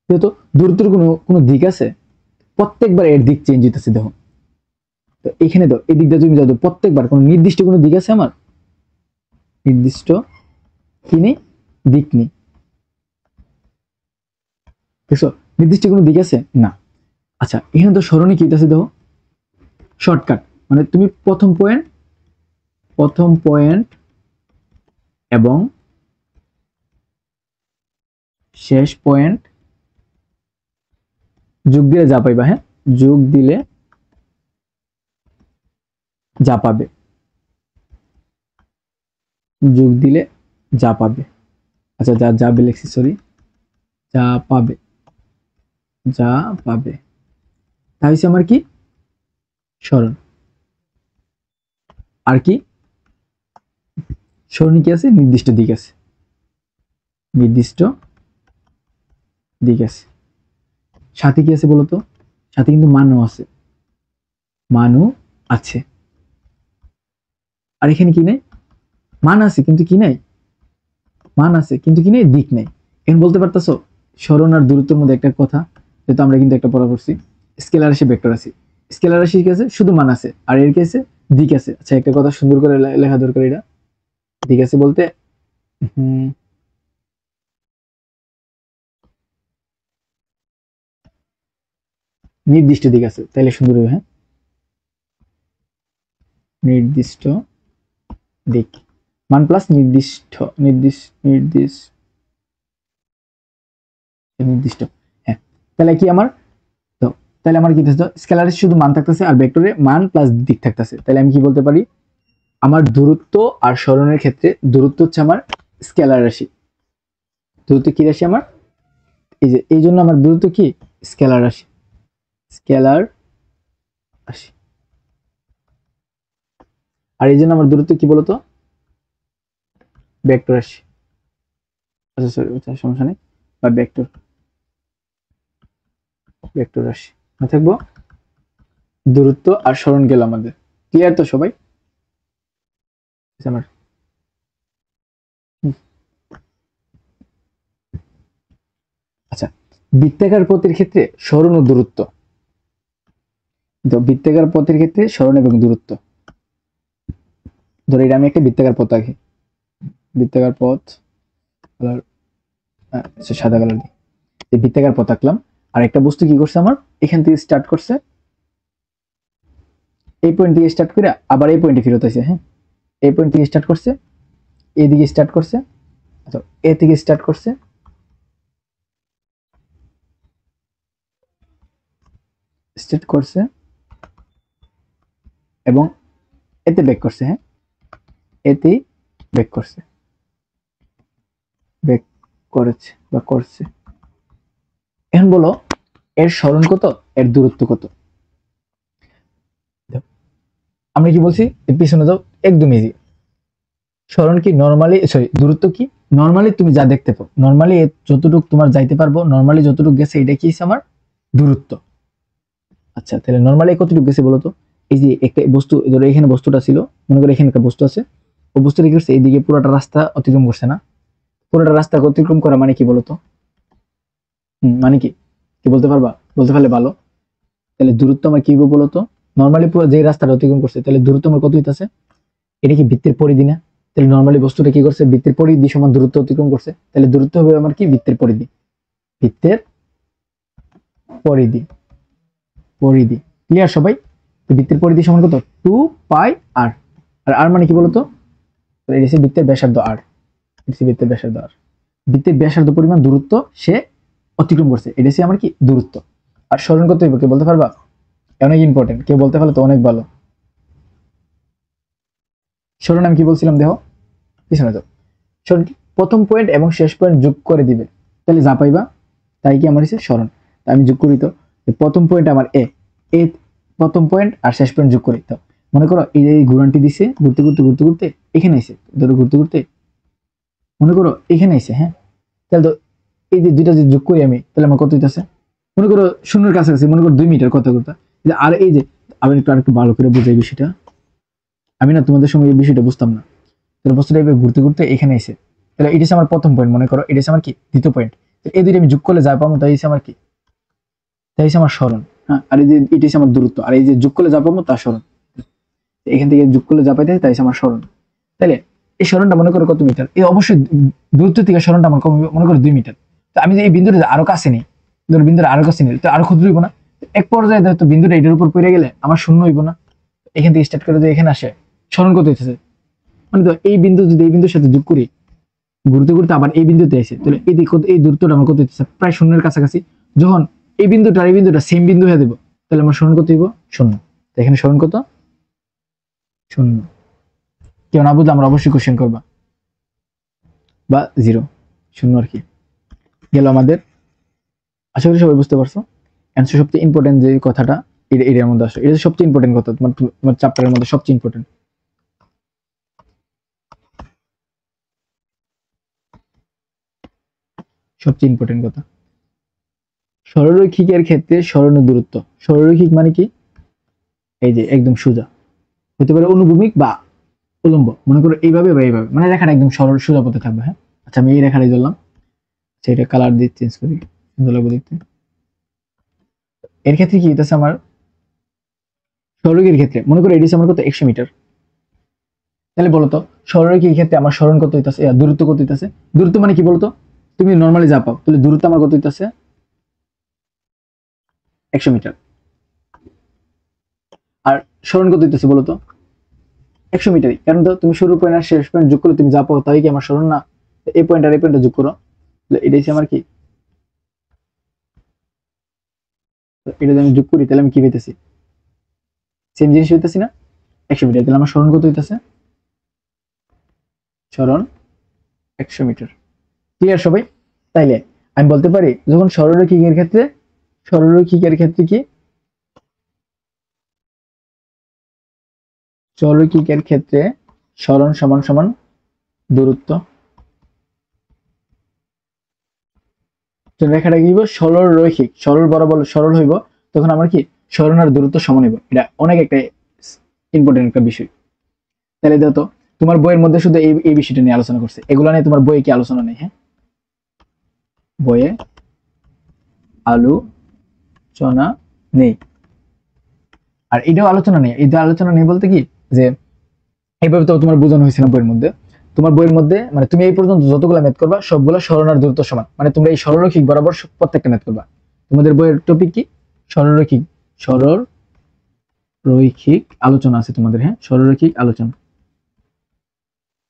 যেহেতু দূরত্বের কোনো কোনো দিক আছে, প্রত্যেকবার এর দিক চেঞ্জ হইতেছে দেখো। তো এখানে তো এই দিকটা তুমি যাও, প্রত্যেকবার কোনো নির্দিষ্ট কোনো দিক আছে আমার, নির্দিষ্ট কি নেই, দিক নেই। দেখছো, নির্দিষ্ট কোনো দিক আছে না। আচ্ছা, এখানে তো সরণি কি আছে দেখো, শর্টকাট। মানে তুমি প্রথম পয়েন্ট এবং শেষ পয়েন্ট যোগ দিলে যা পাইবা, হ্যাঁ, যোগ দিলে যা পাবে, যোগ দিলে যা পাবে। আচ্ছা, যা যাবে লিখছি, সরি, যা পাবে, যা পাবে তা হচ্ছে আমার কি সরণ। আর কি সরণি কি আছে, নির্দিষ্ট দিক আছে, নির্দিষ্ট দিক আছে। সাথে কি আছে বলতো, সাথে কিন্তু মানও আছে, মানও আছে। আর এখানে কি নেই, মান আছে কিন্তু কি নাই, মান আছে কিন্তু কি নেই, দিক নেই। এখন বলতে পারতেছো সরণ আর দূরত্বের মধ্যে একটা কথা, যেহেতু আমরা কিন্তু একটা পড়া করছি, স্কেলার রাশি ভেক্টর রাশি। স্কেলার রাশি কি আছে, শুধু মান আছে, আর এর কি আছে, দিক আছে। আচ্ছা, একটা কথা সুন্দর করে লেখা দরকার, এটা দিক আছে বলতে নির্দিষ্ট দিক আছে, তাইলে সুন্দর হবে। হ্যাঁ, নির্দিষ্ট দিক, মান প্লাস নির্দিষ্ট, নির্দিষ্ট, নির্দিষ্ট। হ্যাঁ, তাহলে কি আমার, তো তাহলে আমার কি স্কেলারে শুধু মান থাকতেছে আর ভেক্টরে মান প্লাস দিক থাকতেছে। তাহলে আমি কি বলতে পারি, আমার দূরত্ব আর সরণের ক্ষেত্রে দূরত্ব হচ্ছে আমার স্কেলার রাশি। দূরত্ব কি রাশি আমার, এই যে এই জন্য আমার দূরত্ব কি স্কেলার রাশি, স্কেলার রাশি। আর এই জন্য আমার দূরত্ব কি বলতো, ভেক্টর রাশি। আচ্ছা সরি, সমস্যা নেই, বা ভেক্টর, ভেক্টর রাশি না থাকবো। দূরত্ব আর সরণ গেল আমাদের, ক্লিয়ার তো সবাই? আমার আচ্ছা, বৃত্তাকার পথের ক্ষেত্রে সরণ ও দূরত্ব, তো বৃত্তাকার পথের ক্ষেত্রে সরণ এবং দূরত্ব, ধরো এটা আমি একটা বৃত্তাকার পথ আঁকি, বৃত্তাকার পথ কালার সাদা কালার দিয়ে বৃত্তাকার পথ আঁকলাম। আর একটা বস্তু কি করছে আমার, এখান থেকে স্টার্ট করছে, এই পয়েন্ট থেকে স্টার্ট করে আবার এই পয়েন্টে ফেরত আসে। হ্যাঁ, এই পয়েন্ট থেকে স্টার্ট করছে, এইদিকে স্টার্ট করছে, আচ্ছা এ থেকে স্টার্ট করছে, স্টার্ট করছে এবং এতে ব্যাক করছে। হ্যাঁ, এতেই ব্যাক করছে, ব্যাক করেছে বা করছে। এখন বলো এর সরণ কত, এর দূরত্ব কত? আমরা কি বলছি, পিছনে যাও, একদম ইজি। সরণ কি নরমালি, সরি দূরত্ব কি নরমালি তুমি যা দেখতে পাও, নরমালি যতটুকু তোমার যাইতে পারবো, নরমালি যতটুকু গেছে এটা কি আমার দূরত্ব। আচ্ছা তাহলে নরমালি কতটুকু গেছে বলতো, এই যে একটা বস্তু, ধরো এখানে বস্তুটা ছিল, মনে করো এখানে একটা বস্তু আছে, ও বস্তুটা কি করছে, এইদিকে পুরোটা রাস্তা অতিক্রম করছে না? পুরোটা রাস্তা অতিক্রম করা মানে কি বলতো, মানে কি, কি বলতে পারবা? বলতে পারলে ভালো। তাহলে দূরত্ব আমার কি বলতো, নরমালি পুরো যে রাস্তাটা অতিক্রম করছে, তাহলে দূরত্ব আমার কত হইতাছে, এটা কি বৃত্তের পরিধি না? তাহলে নরমালি বস্তুটা কি করছে, বৃত্তের পরিধি সমান দূরত্ব অতিক্রম করছে, তাহলে দূরত্ব হবে আমার কি বৃত্তের পরিধি, বৃত্তের পরিধি, পরিধি। ক্লিয়ার সবাই? তো বৃত্তের পরিধি সমান কত, 2 পাই আর, আর আর মানে কি বলতো, এটা হচ্ছে বৃত্তের ব্যাসার্ধ আর, বৃত্তের ব্যাসার্ধ আর, বৃত্তের ব্যাসার্ধ পরিমাণ দূরত্ব সে অতিক্রম করছে, এটা হচ্ছে আমার কি দূরত্ব। আর সরণ কত হইব, কে বলতে পারবা? অনেক ইম্পর্টেন্ট, কেউ বলতে পারলে তো অনেক ভালো। সরণ আমি কি বলছিলাম দেখো, পিছনে যাও, সরণ কি প্রথম পয়েন্ট এবং শেষ পয়েন্ট যোগ করে দিবে, তাহলে যা পাইবা তাই কি আমার হচ্ছে সরণ। আমি যোগ করি তো, প্রথম পয়েন্ট আমার এ, এ প্রথম পয়েন্ট আর শেষ পয়েন্ট যোগ করি তো, মনে করো এই ঘুরানটি দিছে, ঘুরতে ঘুরতে ঘুরতে ঘুরতে এখানে আইছে, ধরো ঘুরতে ঘুরতে মনে করো এখানে আইছে। হ্যাঁ, তাহলে তো এই যে দুইটা যে যোগ করি আমি, তাহলে আমার কত হইতাছে, মনে করো শূন্যের কাছাকাছি, মনে করো 2 মিটার কথা কথা। আর এই যে আমি একটু ভালো করে বুঝাই বিষয়টা, আমি না তোমাদের সঙ্গে এই বিষয়টা বুঝতাম না, তাহলে বস্তুটা এবার ঘুরতে ঘুরতে এখানে এসে, তাহলে এটা আমার প্রথম পয়েন্ট, মনে করো এটা আমার কি দ্বিতীয় পয়েন্ট, এই দুইটা আমি যোগ করলে যা পাবো তাই আমার কি, তাই আমার সরণ। হ্যাঁ, আর এই যে এটা আমার দূরত্ব, আর এই যে যোগ করলে যা পাবো তা সরণ, এখান থেকে যোগ করলে যা পাইতে তাই আমার সরণ। তাহলে এই সরণটা মনে করো কত মিটার, এই অবশ্যই দূরত্ব থেকে সরণটা আমার কম, মনে করো 2 মিটার। তো আমি যে এই বিন্দুটা আরো কাছে নিই, ধরো বিন্দুটা আরো কাছে নিই, তো আরো ক্ষুদ্র হইব না? এক পর্যায়ে তো বিন্দুটা এটার উপর পড়ে গেলে আমার শূন্য হইব না? এখান থেকে স্টার্ট করে যদি এখানে আসে, সরণ কত হইতেছে, মানে তো এই বিন্দু যদি এই বিন্দুর সাথে যোগ করি, ঘুরতে ঘুরতে আবার এই বিন্দুতে এসে, তাহলে এই দূরত্বটা আমার কত হইতেছে, প্রায় শূন্যের কাছাকাছি। যখন এই বিন্দুটা সেম বিন্দু হয়ে দেবো, তাহলে আমার সরণ কত হইব, শূন্য। এখানে সরণ কত, শূন্য। কেউ না বুঝলে আমরা অবশ্যই কোশ্চেন করবা, বা 0, শূন্য আর কি গেল আমাদের। আশা করি সবাই বুঝতে পারছো। অ্যান্সার সবচেয়ে ইম্পর্টেন্ট যে কথাটা, এর মধ্যে আসো, এটা সবচেয়ে ইম্পর্টেন্ট কথা, তোমার চ্যাপ্টারের মধ্যে সবচেয়ে ইম্পর্টেন্ট। সবচেয়ে ইম্পর্টেন্ট কথা, সরলরৈখিকের ক্ষেত্রে সরণ ও দূরত্ব। সরলরৈখিক মানে কি, এই যে একদম সোজা, হতে পারে অনুভূমিক বা উলম্ব, মনে করো এইভাবে বা এইভাবে, মানে রেখাটা একদম সরল সোজা পথে থাকবে। হ্যাঁ, আচ্ছা আমি এই রেখাটাই ধরলাম, সেটা কালার দিয়ে চেঞ্জ করি, সুন্দর লাগবে দেখতে। এর ক্ষেত্রে কি হইতেছে আমার, সরলরৈখিকের ক্ষেত্রে মনে করো এটি আমার কত, 100 মিটার। তাহলে বলতো সরলরৈখিকের ক্ষেত্রে আমার সরণ কত হইতাছে, দূরত্ব কত হইতাছে? দূরত্ব মানে কি বলতো, তুমি নর্মালি যা পাও, তাহলে দূরত্ব আমার কত হইতাছে, 100 মিটার। সরণ কত হইতেছে বলো তো? 100 মিটারই, কারণ তো তুমি শুরু পয়েন্ট আর শেষ পয়েন্ট যোগ করে তুমি যা পাও তাই কি আমার সরণ না? এই পয়েন্ট আর এই পয়েন্টটা যোগ করো, এটাই হচ্ছে আমার কি, এটা যদি আমি যোগ করি তাহলে আমি কি পেতেছি? সেম জিনিস হইতেছি না? 100 মিটার। তাহলে আমার সরণ কত হইতেছে? সরণ 100 মিটার। ক্লিয়ার সবাই? তাইলে আমি বলতে পারি যখন সরলরৈখিকের ক্ষেত্রে, সরলরৈখিকের ক্ষেত্রে কি, সরলরৈখিকের ক্ষেত্রে সরণ সমান সমান দূরত্ব। রেখাটা কি হইব? সরল রৈখিক, সরল বরাবর সরল হইব, তখন আমার কি সরণ আর দূরত্ব সমান হইব। এটা অনেক একটা ইম্পর্টেন্ট একটা বিষয়। তাহলে দেখো তো, তোমার বইয়ের মধ্যে শুধু এই বিষয়টা নিয়ে আলোচনা করছে, এগুলো নিয়ে তোমার বইয়ে কি আলোচনা নেই? হ্যাঁ, বইয়ে আলোচনা নেই। আর এটাও আলোচনা নেই, এটা আলোচনা নেই বলতে কি, যে এইভাবে তো তোমার বোঝানো হয়েছিল বইয়ের মধ্যে। তোমার বইয়ের মধ্যে মানে তুমি এই পর্যন্ত যতগুলো ম্যাথ করবা সবগুলো সরণ আর দূরত্ব সমান, মানে তোমরা এই সরলরৈখিক বরাবর প্রত্যেকটা ম্যাথ করবা। তোমাদের বইয়ের টপিক কি? সরলরৈখিক, সরলরৈখিক আলোচনা আছে তোমাদের। হ্যাঁ, সরলরৈখিক আলোচনা,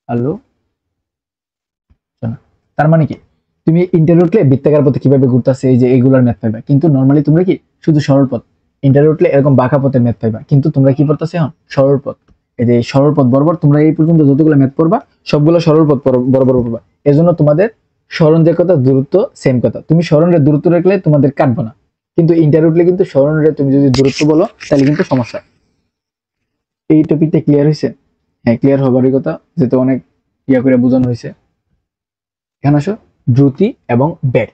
আলোচনা। তার মানে কি, তুমি ইন্টারভিউ উঠলে বৃত্তাকার পথে কিভাবে ঘুরতেছে এই যে এইগুলার ম্যাথ পাইবা, কিন্তু নর্মালি তোমরা কি শুধু সরল পথ। ইন্টারভিউ উঠলে এরকম বাঁকা পথের ম্যাথ পাইবা, কিন্তু তোমরা কি পড়তেছো এখন? সরল পথ। এই যে সরল পথ বরাবর তোমরা এই পর্যন্ত যতগুলো ম্যাথ পড়বা সবগুলো সরল পথ বরাবর পড়বা। এজন্য তোমাদের সরণ যে কথা, দূরত্ব সেম কথা। তুমি সরণের দূরত্ব রাখলে তোমাদের কাটবো না, কিন্তু ইন্টারভিউ উঠলে কিন্তু সরণের তুমি যদি দূরত্ব বলো তাহলে কিন্তু সমস্যা। এই টপিকটা ক্লিয়ার হয়েছে? হ্যাঁ, ক্লিয়ার হবারই কথা, যেহেতু অনেক ইয়া করে বোঝানো হয়েছে। এখানে আসো, দ্রুতি এবং বেগ।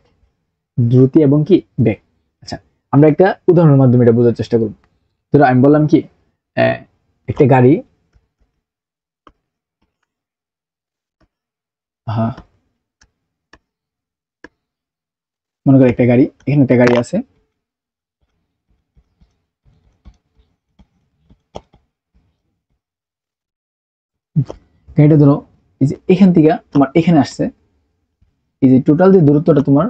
দ্রুতি এবং কি বেগ। আচ্ছা, আমরা একটা উদাহরণের মাধ্যমে এটা বোঝার চেষ্টা করব। ধরো আমি বললাম কি, একটা গাড়ি, হ্যাঁ মনে করো একটা গাড়ি, এখানে একটা গাড়ি আছে, গাড়িটা ধরো এই যে এখান থেকে তোমার এখানে আসছে, এই যে টোটাল যে দূরত্বটা তোমার,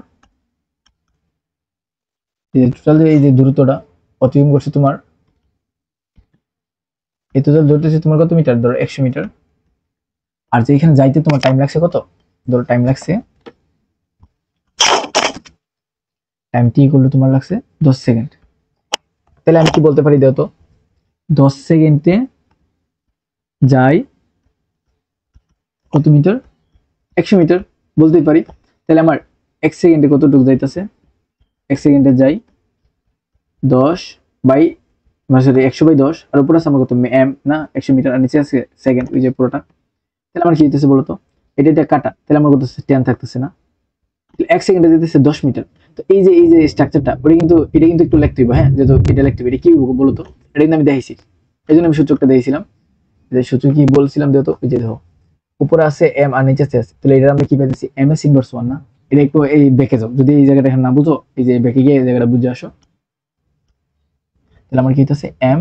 এই যে টোটাল এই যে দূরত্বটা অতিক্রম করছে তোমার, এই টোটাল দূরত্ব হচ্ছে তোমার কত মিটার? ধরো 100 মিটার। আর যে এখানে যাইতে তোমার টাইম লাগছে কত? ধরো টাইম লাগছে, টাইম টি করলে তোমার লাগছে 10 সেকেন্ড। তাহলে আমি কি বলতে পারি দেখো তো, 10 সেকেন্ডে যাই কত মিটার? 100 মিটার বলতেই পারি। তাহলে আমার 1 সেকেন্ডে কতটুকু যাইতেছে? 1 সেকেন্ডে যাই 10 বাই, সরি 100/10, আর উপরে আছে আমার কত এম না 100 মিটার, আর নিচে আছে সেকেন্ড, ওই যে পুরোটা। তাহলে আমার কি হইতেছে বলতো, এটা কাটা, তাহলে আমার কত 10 থাকতেছে না? 1 সেকেন্ডে যেতেছে 10 মিটার। তো এই যে স্ট্রাকচারটা, ওটা কিন্তু এটা কিন্তু একটু লিখতে হইব। হ্যাঁ, যেহেতু এটা লিখতে হবে, এটা কি বলতো, এটা কিন্তু আমি দেখাইছি, এই জন্য আমি সূচকটা দিয়েছিলাম। যে সূচক কি বলছিলাম যেহেতু, ওই যে দেখো উপরে আছে এম আর নিচে আছে, তাহলে এটা আমরা কি পাইতেছি? এম এস ইনভার্স 1 না? এটা একটু এই বেঁকে যাও, যদি এই জায়গাটা এখানে না বুঝো, এই যে বেঁকে গিয়ে এই জায়গাটা বুঝে আসো, তাহলে আমার কি হইতেছে? M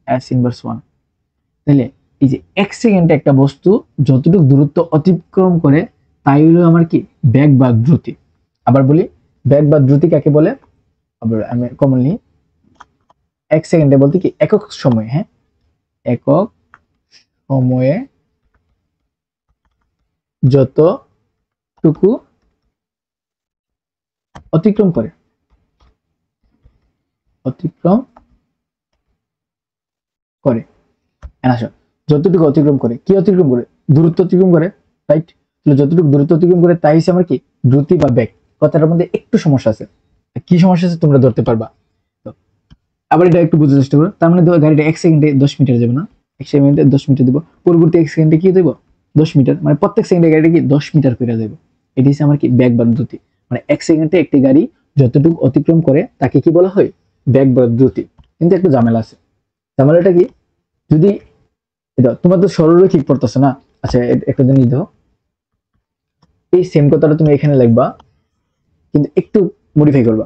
S inverse 1। তাহলে এই যে 1 সেকেন্ডে একটা বস্তু যতটুকু দূরত্ব অতিক্রম করে তাই হলো আমার কি বেগ বা দ্রুতি। আবার বলি, বেগ বা দ্রুতি কাকে বলে? আবার আমি কমনলি 1 সেকেন্ডে বলতে কি একক সময়। হ্যাঁ, একক সময়ে যতটুকু অতিক্রম করে, অতিক্রম করে, আসো, যতটুকু অতিক্রম করে, কি অতিক্রম করে? দূরত্ব অতিক্রম করে, রাইট? তাহলে যতটুকু দূরত্ব অতিক্রম করে তাই হচ্ছে আমার কি দ্রুতি বা বেগ। কথাটার মধ্যে একটু সমস্যা আছে, কি সমস্যা আছে তোমরা ধরতে পারবা। তো আবার এটা একটু বুঝার চেষ্টা করো। তার মানে ধরো গাড়িটা 1 সেকেন্ডে 10 মিটার যাবে না? 1 সেকেন্ডে 10 মিটার দিব, পরবর্তী 1 সেকেন্ডে কি দেবো? 10 মিটার, মানে প্রত্যেক সেকেন্ডে গাড়িটা কি 10 মিটার করে যাবে। এটি হচ্ছে আমার কি বেগ বা দ্রুতি। মানে 1 সেকেন্ডে একটি গাড়ি যতটুকু অতিক্রম করে তাকে কি বলা হয়? বেগ বা দ্রুতি। কিন্তু একটু ঝামেলা আছে। ঝামেলাটা কি, যদি তোমার তো সরলরৈখিক পড়তেছো না, আচ্ছা একটা জিনিস দাও, এই সেম কথাটা তুমি এখানে লিখবা, কিন্তু একটু মডিফাই করবা।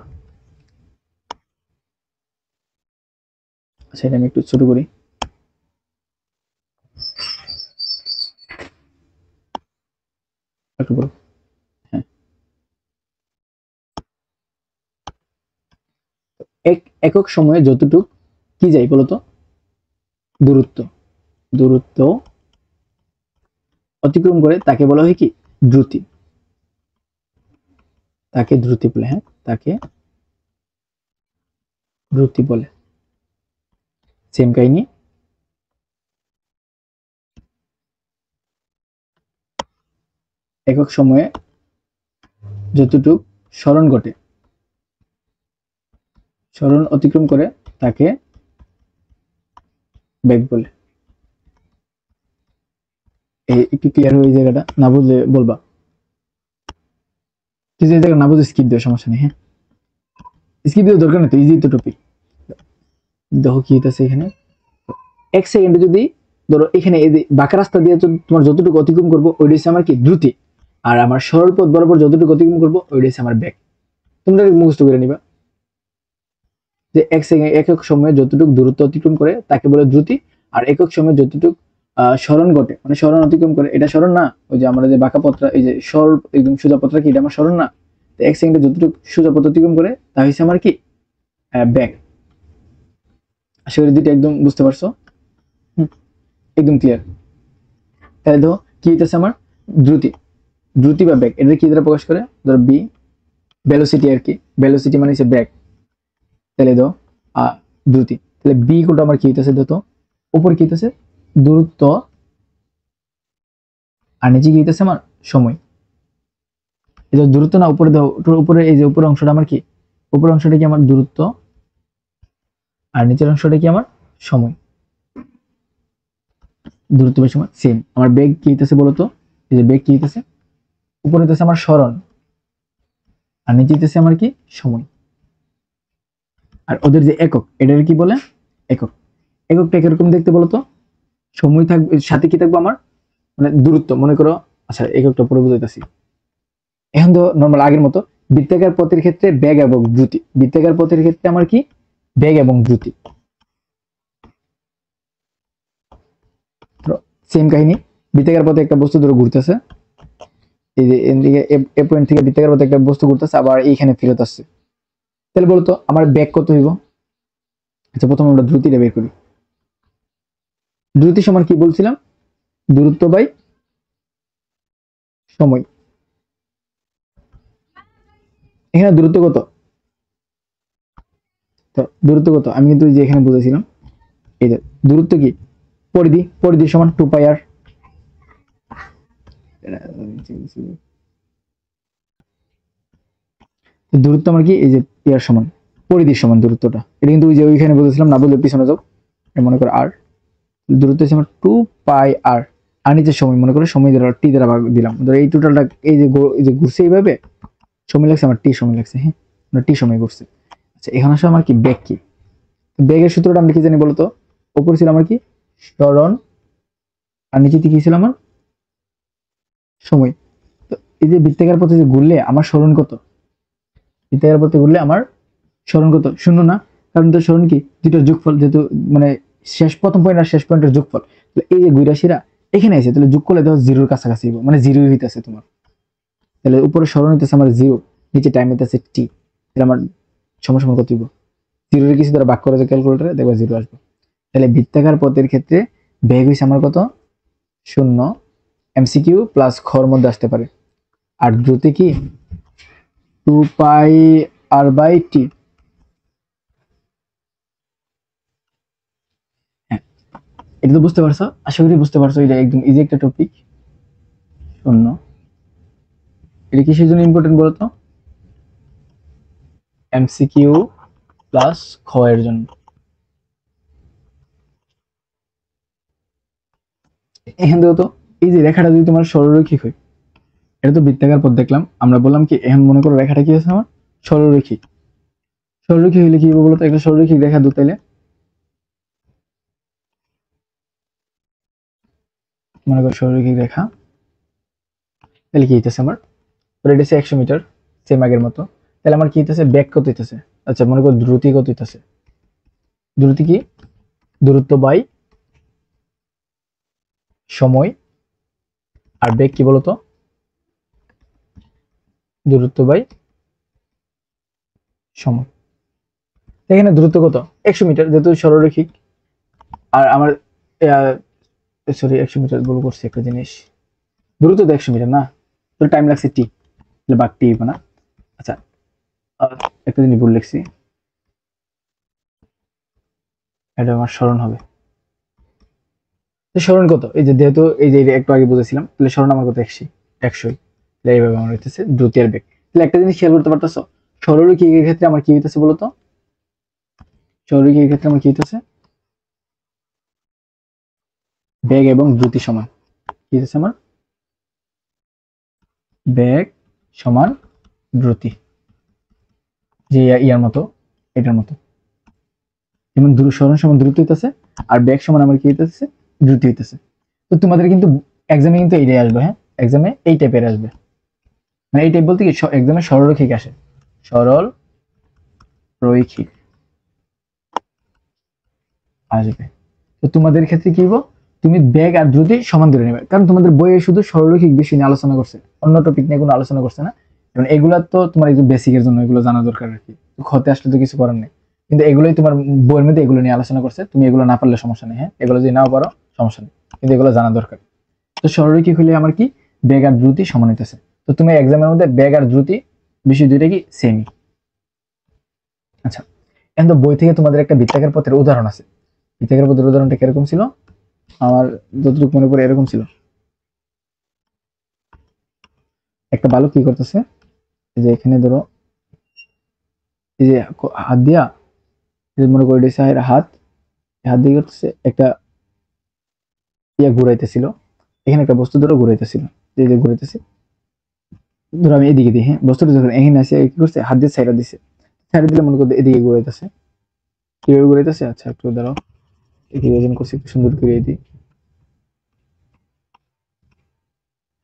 আচ্ছা, এটা আমি একটু ছোট করি। একটু বলো। হ্যাঁ, একক সময়ে যতটুক কি যাই বলতো? দূরত্ব, দূরত্ব অতিক্রম করে তাকে বলা হয় কি দ্রুতি, তাকে দ্রুতি বলে। হ্যাঁ, তাকে দ্রুতি বলে। সেম কাহিনী, একক সময়ে যতটুক সরণ ঘটে, সরণ অতিক্রম করে তাকে বেগ বলে। একটু ক্লিয়ার হয়ে জায়গাটা, না বুঝলে বলবা, তুই যে জায়গা না বুঝে স্কিপ দেওয়ার সমস্যা নেই। হ্যাঁ, স্কিপ দেওয়ার দরকার নেই, তো ইজি তো টপিক। দেখো কি হইতেছে এখানে, এক সেকেন্ডে যদি ধরো এখানে এই যে বাঁকা রাস্তা দিয়ে তোমার যতটুকু অতিক্রম করবো ওইটা হচ্ছে আমার কি দ্রুতি, আর আমার সরল পথ বরাবর যতটুকু অতিক্রম করবো ওইটা হচ্ছে আমার বেগ। তোমরা মুখস্থ করে নিবা যে এক সেকেন্ড একক সময়ে যতটুকু দূরত্ব অতিক্রম করে তাকে বলে দ্রুতি, আর একক সময়ে যতটুকু সরণ ঘটে মানে সরণ অতিক্রম করে, এটা সরণ না, ওই যে আমরা যে বাঁকা পথটা এই যে সরল একদম সোজা পথটা কি এটা আমার সরণ না, তো এক সেকেন্ডে যতটুকু সোজা পথ অতিক্রম করে তা হচ্ছে আমার কি বেগ। আশা করি দুইটা একদম বুঝতে পারছো, একদম ক্লিয়ার। তাহলে ধরো কি হইতেছে আমার দ্রুতি, দ্রুতি বা বেগ এটা কি দ্বারা প্রকাশ করে, ধরো বি ভেলোসিটি আর কি, ভেলোসিটি মানে হচ্ছে বেগ। তাহলে ধরো দ্রুতি, তাহলে বি কোটা আমার কি হইতেছে, ধরো উপর কি হইতেছে দূরত্ব, আর নিচে কি হইতেছে আমার সময়। এই যে দূরত্ব না উপরে দাও, উপরে এই যে উপরের অংশটা আমার কি, উপরের অংশটা কি আমার দূরত্ব, আর নিচের অংশটা কি আমার সময়। দূরত্ব বা সময় সেম। আমার বেগ কি হইতেছে বলতো, এই যে বেগ কি হইতেছে, উপরে হইতেছে আমার সরণ, আর নিচে হইতেছে আমার কি সময়। আর ওদের যে একক এটার কি বলে একক, এককটা কিরকম দেখতে বলতো, সময় থাকবে সাথে কি থাকবে আমার মানে দূরত্ব, মনে করো আচ্ছা এককটা পরে বুঝাইতেছি। এখন তো নর্মাল আগের মতো বৃত্তাকার পথের ক্ষেত্রে বেগ এবং দ্রুতি, বৃত্তাকার পথের ক্ষেত্রে আমার কি বেগ এবং দ্রুতি, সেম কাহিনী। বৃত্তাকার পথে একটা বস্তু ধরে ঘুরতেছে, এই যে এদিকে এ পয়েন্ট থেকে বৃত্তাকার পথে একটা বস্তু ঘুরতেছে আবার এইখানে ফেরত আসছে, তাহলে বলতো আমার বেগ কত হইব। আচ্ছা প্রথমে আমরা দ্রুতিটা বের করি। দ্রুতি সমান কি বলছিলাম, দূরত্ব বাই সময়। এখানে দূরত্ব কত, তো দূরত্ব কত আমি কিন্তু যে এখানে বুঝেছিলাম, এই যে দূরত্ব কি পরিধি, পরিধি সমান 2 পাই আর, দূরত্ব আমার কি এই যে ইয়ার সমান, পরিধির সমান দূরত্বটা, এটা কিন্তু ওই যে ওইখানে বলেছিলাম, না বলে পিছনে যাও, মনে করো আর দূরত্ব হচ্ছে আমার 2 পাই আর, আর নিচে সময় মনে করো সময় দ্বারা টি দ্বারা ভাগ দিলাম, ধরো এই টোটালটা এই যে ঘুরছে এইভাবে সময় লাগছে আমার টি সময় লাগছে। হ্যাঁ, টি সময় ঘুরছে। আচ্ছা এখানে আসলে আমার কি বেগ কি, বেগের সূত্রটা আমরা কি জানি বলতো, উপর ছিল আমার কি সরণ, আর নিচেতে কি ছিল আমার সময়। তো এই যে বৃত্তাকার পথে যে ঘুরলে আমার সরণ কত, বৃত্তাকার পথে ঘুরলে আমার সরণ কত শূন্য না, কারণ তো সরণ কি দুটোর যোগফল, যেহেতু মানে শেষ প্রথম পয়েন্ট আর শেষ পয়েন্টের যোগফল, এই যে দুই রাশিরা এখানে আছে তাহলে যোগ করলে দেখো জিরোর কাছাকাছি মানে জিরোই হইতেছে তোমার, তাহলে উপরে সরণ হইতেছে আমার জিরো, নিচে টাইম হইতেছে টি, তাহলে আমার সময় কত হইব, জিরোর কিছু দ্বারা ভাগ করে ক্যালকুলেটারে দেখবা জিরো আসবে। তাহলে বৃত্তাকার পথের ক্ষেত্রে বেগ হইছে আমার কত শূন্য, এমসিকিউ প্লাস খর মধ্যে আসতে পারে, আর দ্রুতি কি 2 পাই আর/টি। হ্যাঁ, এটা তো বুঝতে পারছো, আশা করি বুঝতে পারছো, এটা একদম ইজি একটা টপিক। শূন্য, এটা কিসের জন্য ইম্পর্টেন্ট বলতো, এমসিকিউ প্লাস খ এর জন্য। এখান থেকে তো এই যে রেখাটা যদি তোমার সরলরৈখিক হয়, এটা তো বৃত্তাকার পথ দেখলাম, আমরা বললাম কি এখন মনে করো রেখাটা কি আছে আমার সরলরৈখিক, সরলরৈখিক হইলে কি হবে বলতো, একটা সরলরৈখিক রেখা দুটাইলে মনে করো সরলরৈখিক রেখা, তাহলে কি হইতেছে আমার রেডিয়াস 100 মিটার, সেম আগের মতো, তাহলে আমার কি হইতেছে বেগ কত হইতেছে, আচ্ছা মনে করো দ্রুতি কত হইতেছে, দ্রুতি কি দূরত্ব বাই সময়, আর বেগ কি বলতো দূরত্ব বাই সময়। এখানে দূরত্ব কত 100 মিটার, যেহেতু সরলরৈখিক, আর আমার সরি 100 মিটার ভুল করছি একটা জিনিস, দ্রুত তো 100 মিটার না, তো টাইম লাগছে টি, তাহলে বাঘ টি না। আচ্ছা একটা জিনিস ভুল লিখছি, এটা আমার স্মরণ হবে। স্মরণ কত, এই যে যেহেতু এই যে একটু আগে বুঝেছিলাম, তাহলে স্মরণ আমার কত 100, এইভাবে আমার হইতেছে দ্রুতি আর বেগ। তাহলে একটা জিনিস খেয়াল করতে পারতেছো, সরলরৈখিকের ক্ষেত্রে আমার কি হইতেছে বলতো, সরলরৈখিকের ক্ষেত্রে আমার কি হইতেছে, বেগ এবং দ্রুতি সমান, কি হইতেছে আমার, বেগ সমান দ্রুতি, যে ইয়ার মতো, এটার মতো, যেমন সরণ সমান দ্রুতি হইতেছে, আর বেগ সমান আমার কি হইতেছে, দ্রুতি হইতেছে। তো তোমাদের কিন্তু এক্সামে কিন্তু এইটাই আসবে, হ্যাঁ এক্সামে এই টাইপের আসবে, মানে এই টাইপ বলতে কি এক্সামে সরলরৈখিক আসে, সরল রৈখিক আসবে। তো তোমাদের ক্ষেত্রে কি হবো, তুমি বেগ আর দ্রুতি সমান ধরে নেবে, কারণ তোমাদের বইয়ে শুধু সরলরৈখিক বিষয় নিয়ে আলোচনা করছে, অন্য টপিক নিয়ে কোনো আলোচনা করছে না। এবং এগুলা তো তোমার এই যে বেসিকের জন্য এগুলো জানা দরকার আর কি, ক্ষতে আসলে তো কিছু করার নেই, কিন্তু এগুলোই তোমার বইয়ের মধ্যে এগুলো নিয়ে আলোচনা করছে, তুমি এগুলো না পারলে সমস্যা নেই, হ্যাঁ এগুলো যদি নাও পারো সমস্যা নেই, কিন্তু এগুলো জানা দরকার। তো সরলরৈখিক হলে আমার কি, বেগ আর দ্রুতি সমান হইতেছে। তো তুমি এক্সামের মধ্যে বেগ আর দ্রুতি বিষয় দুইটা কি সেমই। আচ্ছা এখন তো বই থেকে তোমাদের একটা বৃত্তাকার পথের উদাহরণ আছে, বৃত্তাকার পথের উদাহরণটা কিরকম ছিল, আমার যতটুকু মনে পড়ে এরকম ছিল, একটা বালক কি করতেছে, যে এখানে ধরো এই যে হাত দিয়া, মনে করে হাত, হাত দিয়ে করতেছে একটা ইয়া ঘুরাইতেছিল, এখানে একটা বস্তু ধরো ঘুরাইতেছিল, যে ঘুরাইতেছে, ধরো আমি এদিকে দিই, হ্যাঁ বস্তুটা যখন এখানে আসে কি করছে, হাত দিয়ে ছাইড়া দিছে, ছাইড়া দিলে মনে করতে এদিকে ঘুরাইতেছে, কিভাবে ঘুরাইতেছে, আচ্ছা একটু ধরো এখানে করছি, একটু সুন্দর করে দিই,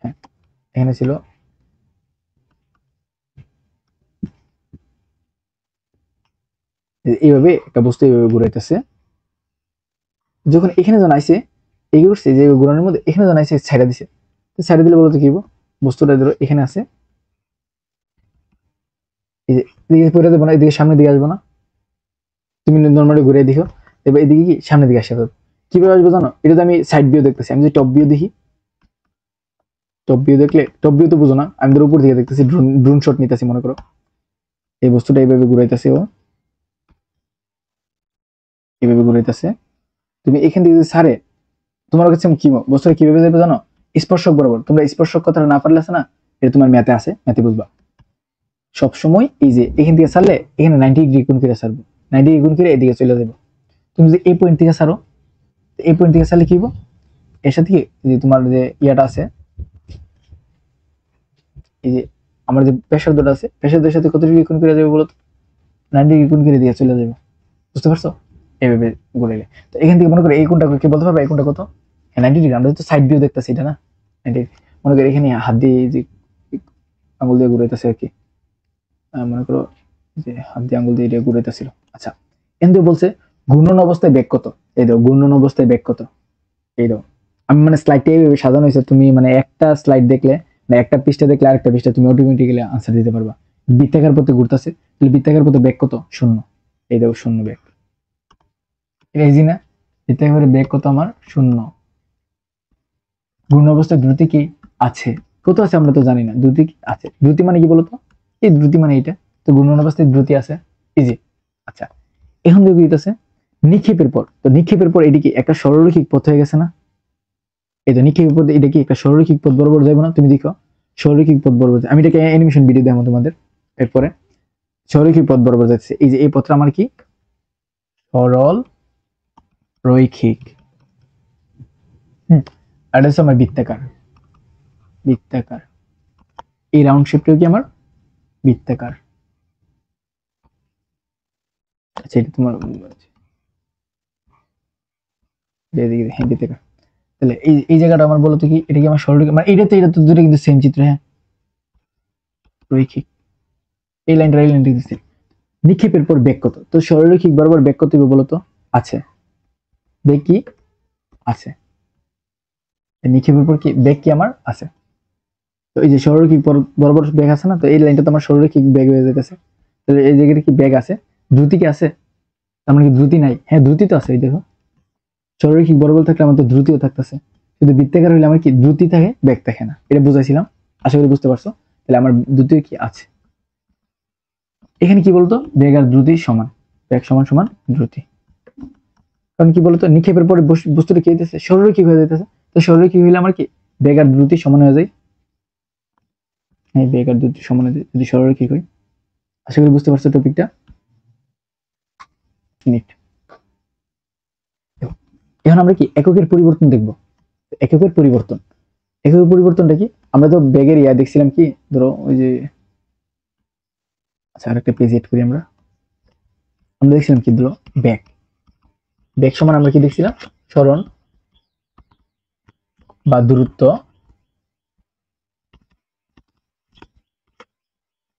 হ্যাঁ এখানে ছিল এইভাবে একটা বস্তু এইভাবে ঘুরাইতেছে, যখন এখানে জানাইছে এই করছে যে ঘুরানোর মধ্যে এখানে জানাইছে ছাইড়া দিছে, তো ছাইড়া দিলে বলতো কি হবো, বস্তুটা ধরো এখানে আছে, এই যে এদিকে পড়ে দেবো না, এদিকে সামনের দিকে আসবো না, তুমি নর্মালি ঘুরে দেখো, এবার এদিকে কি সামনের দিকে আসে, কিভাবে আসবো জানো, এটা তো আমি সাইড ভিউ দেখতেছি, আমি যদি টপ ভিউ দেখি, টপ ভিউ দেখলে, টপ ভিউ তো বুঝো না, আমি ধর উপর দিকে দেখতেছি, ড্রোন শট নিতেছি মনে করো, এই বস্তুটা এইভাবে ঘুরাইতেছে, ও এইভাবে ঘুরাইতেছে, তুমি এখান থেকে যদি ছাড়ে, তোমার কাছে কি বস্তুটা কিভাবে যাবে জানো, স্পর্শক বরাবর, তোমরা স্পর্শক কথাটা না পারলে আছে না, এটা তোমার ম্যাথে আছে, ম্যাথে বুঝবা সবসময়, এই যে এখান থেকে ছাড়লে এখানে 90 ডিগ্রি কোণ করে ছাড়বো, 90 ডিগ্রি কোণ করে এদিকে চলে যাবো, তুমি যদি এই পয়েন্ট থেকে ছাড়ো, এই পয়েন্ট থেকে ছাড়লে কি হবো, এর সাথে কি যে তোমার যে ইয়াটা আছে, এই যে আমার যে প্রেসার দুটো আছে, প্রেসারদের সাথে কত ডিগ্রি কোণ করে যাবে বলো তো, 90 ডিগ্রি কোণ করে দিয়ে চলে যাবে, বুঝতে পারছো, এইভাবে ঘুরাইলে। তো এখান থেকে মনে করো এই কোণটা কি বলতে পারবে, এই কোণটা কত, 90 ডিগ্রি, আমরা তো সাইড ভিউ দেখতেছি এটা না, 90, মনে করো এখানে হাত দিয়ে যে আঙুল দিয়ে ঘুরাইতেছে আর কি, মনে করো যে হাত দিয়ে আঙুল দিয়ে এটা ঘুরাইতেছিল। আচ্ছা কিন্তু বলছে ঘূর্ণন অবস্থায় বেগ কত, এই দাও ঘূর্ণন অবস্থায় বেগ কত, এই দাও, আমি মানে স্লাইডটা এইভাবে সাজানো হয়েছে, তুমি মানে একটা স্লাইড দেখলে, মানে একটা পৃষ্ঠা দেখলে আরেকটা পৃষ্ঠা তুমি অটোমেটিক্যালি আনসার দিতে পারবা। বৃত্তাকার পথে ঘুরতেছে, তাহলে বৃত্তাকার পথে বেগ কত, শূন্য, এই দাও শূন্য বেগ, এটা ইজি না, বৃত্তাকার বেগ কত আমার শূন্য, ঘূর্ণ অবস্থায় দ্রুতি কি আছে, কত আছে আমরা তো জানি না, দ্রুতি কি আছে, দ্রুতি মানে কি বলতো, এই দ্রুতি মানে এটা, তো ঘূর্ণন অবস্থায় দ্রুতি আছে, ইজি। আচ্ছা এখন দেখো দিতেছে নিক্ষেপের পর, তো নিক্ষেপের পর এটি কি একটা সরলরৈখিক পথ হয়ে গেছে না, এই তো নিক্ষেপের পথ, এটা কি একটা সরলরৈখিক পথ বরাবর যাবো না, তুমি দেখো সরলরৈখিক পথ বরাবর, আমি এটাকে অ্যানিমেশন ভিডিও দেবো তোমাদের, এরপরে সরলরৈখিক পথ বরাবর যাচ্ছে, এই যে এই পথটা আমার কি সরল রৈখিক, আর এটা হচ্ছে আমার বৃত্তাকার, বৃত্তাকার, এই রাউন্ড শেপটাও কি আমার বৃত্তাকার, আচ্ছা এটা তোমার হ্যাঁ বৃত্তাকার, তাহলে এই জায়গাটা আমার বলতো কি, এটা কি আমার সরলরেখা, মানে এটা তো দুটো কিন্তু সেম চিত্র, হ্যাঁ রৈখিক, এই লাইনটা দিচ্ছে, নিক্ষেপের পর বেগ কত, তো সরলরৈখিক বরাবর বেগ কত হবে বলতো, আছে, বেগ কি আছে, নিক্ষেপের পর কি বেগ কি আমার আছে, তো এই যে সরলরৈখিক বরাবর বেগ আছে না, তো এই লাইনটা তো আমার সরলরৈখিক বেগ হয়ে যেতেছে, তাহলে এই জায়গাটা কি বেগ আছে, দ্রুতি কি আছে, তার মানে কি দ্রুতি নাই, হ্যাঁ দ্রুতি তো আছে, এই দেখো সরলরৈখিক বরাবর থাকলে আমার তো দ্রুতিও থাকতেছে, কিন্তু বৃত্তাকার হলে আমার কি দ্রুতি থাকে, বেগ থাকে না। এটা বুঝাইছিলাম, আশা করি বুঝতে পারছো। তাহলে আমার দ্রুতি কি আছে এখানে, কি বলতো, বেগ আর দ্রুতি সমান, বেগ সমান সমান দ্রুতি। কারণ কি বলতো, নিক্ষেপের পরে বস্তুটা কি হইতেছে, সরলরৈখিক হয়ে যাইতেছে। তো সরলরৈখিক হইলে আমার কি বেগ আর দ্রুতি সমান হয়ে যায়। হ্যাঁ, বেগ আর দ্রুতি সমান হয়ে যায় যদি সরলরৈখিক হয়। আশা করি বুঝতে পারছো টপিকটা। মিনিট, এখন আমরা কি এককের পরিবর্তন দেখব। এককের পরিবর্তন, এককের পরিবর্তনটা কি, আমরা তো বেগের ইয়া দেখছিলাম কি, ধরো ওই যে, আচ্ছা আরেকটা পেজ এড করি। আমরা আমরা দেখছিলাম কি, ধরো বেগ, বেগ সমান আমরা কি দেখছিলাম, সরণ বা দূরত্ব,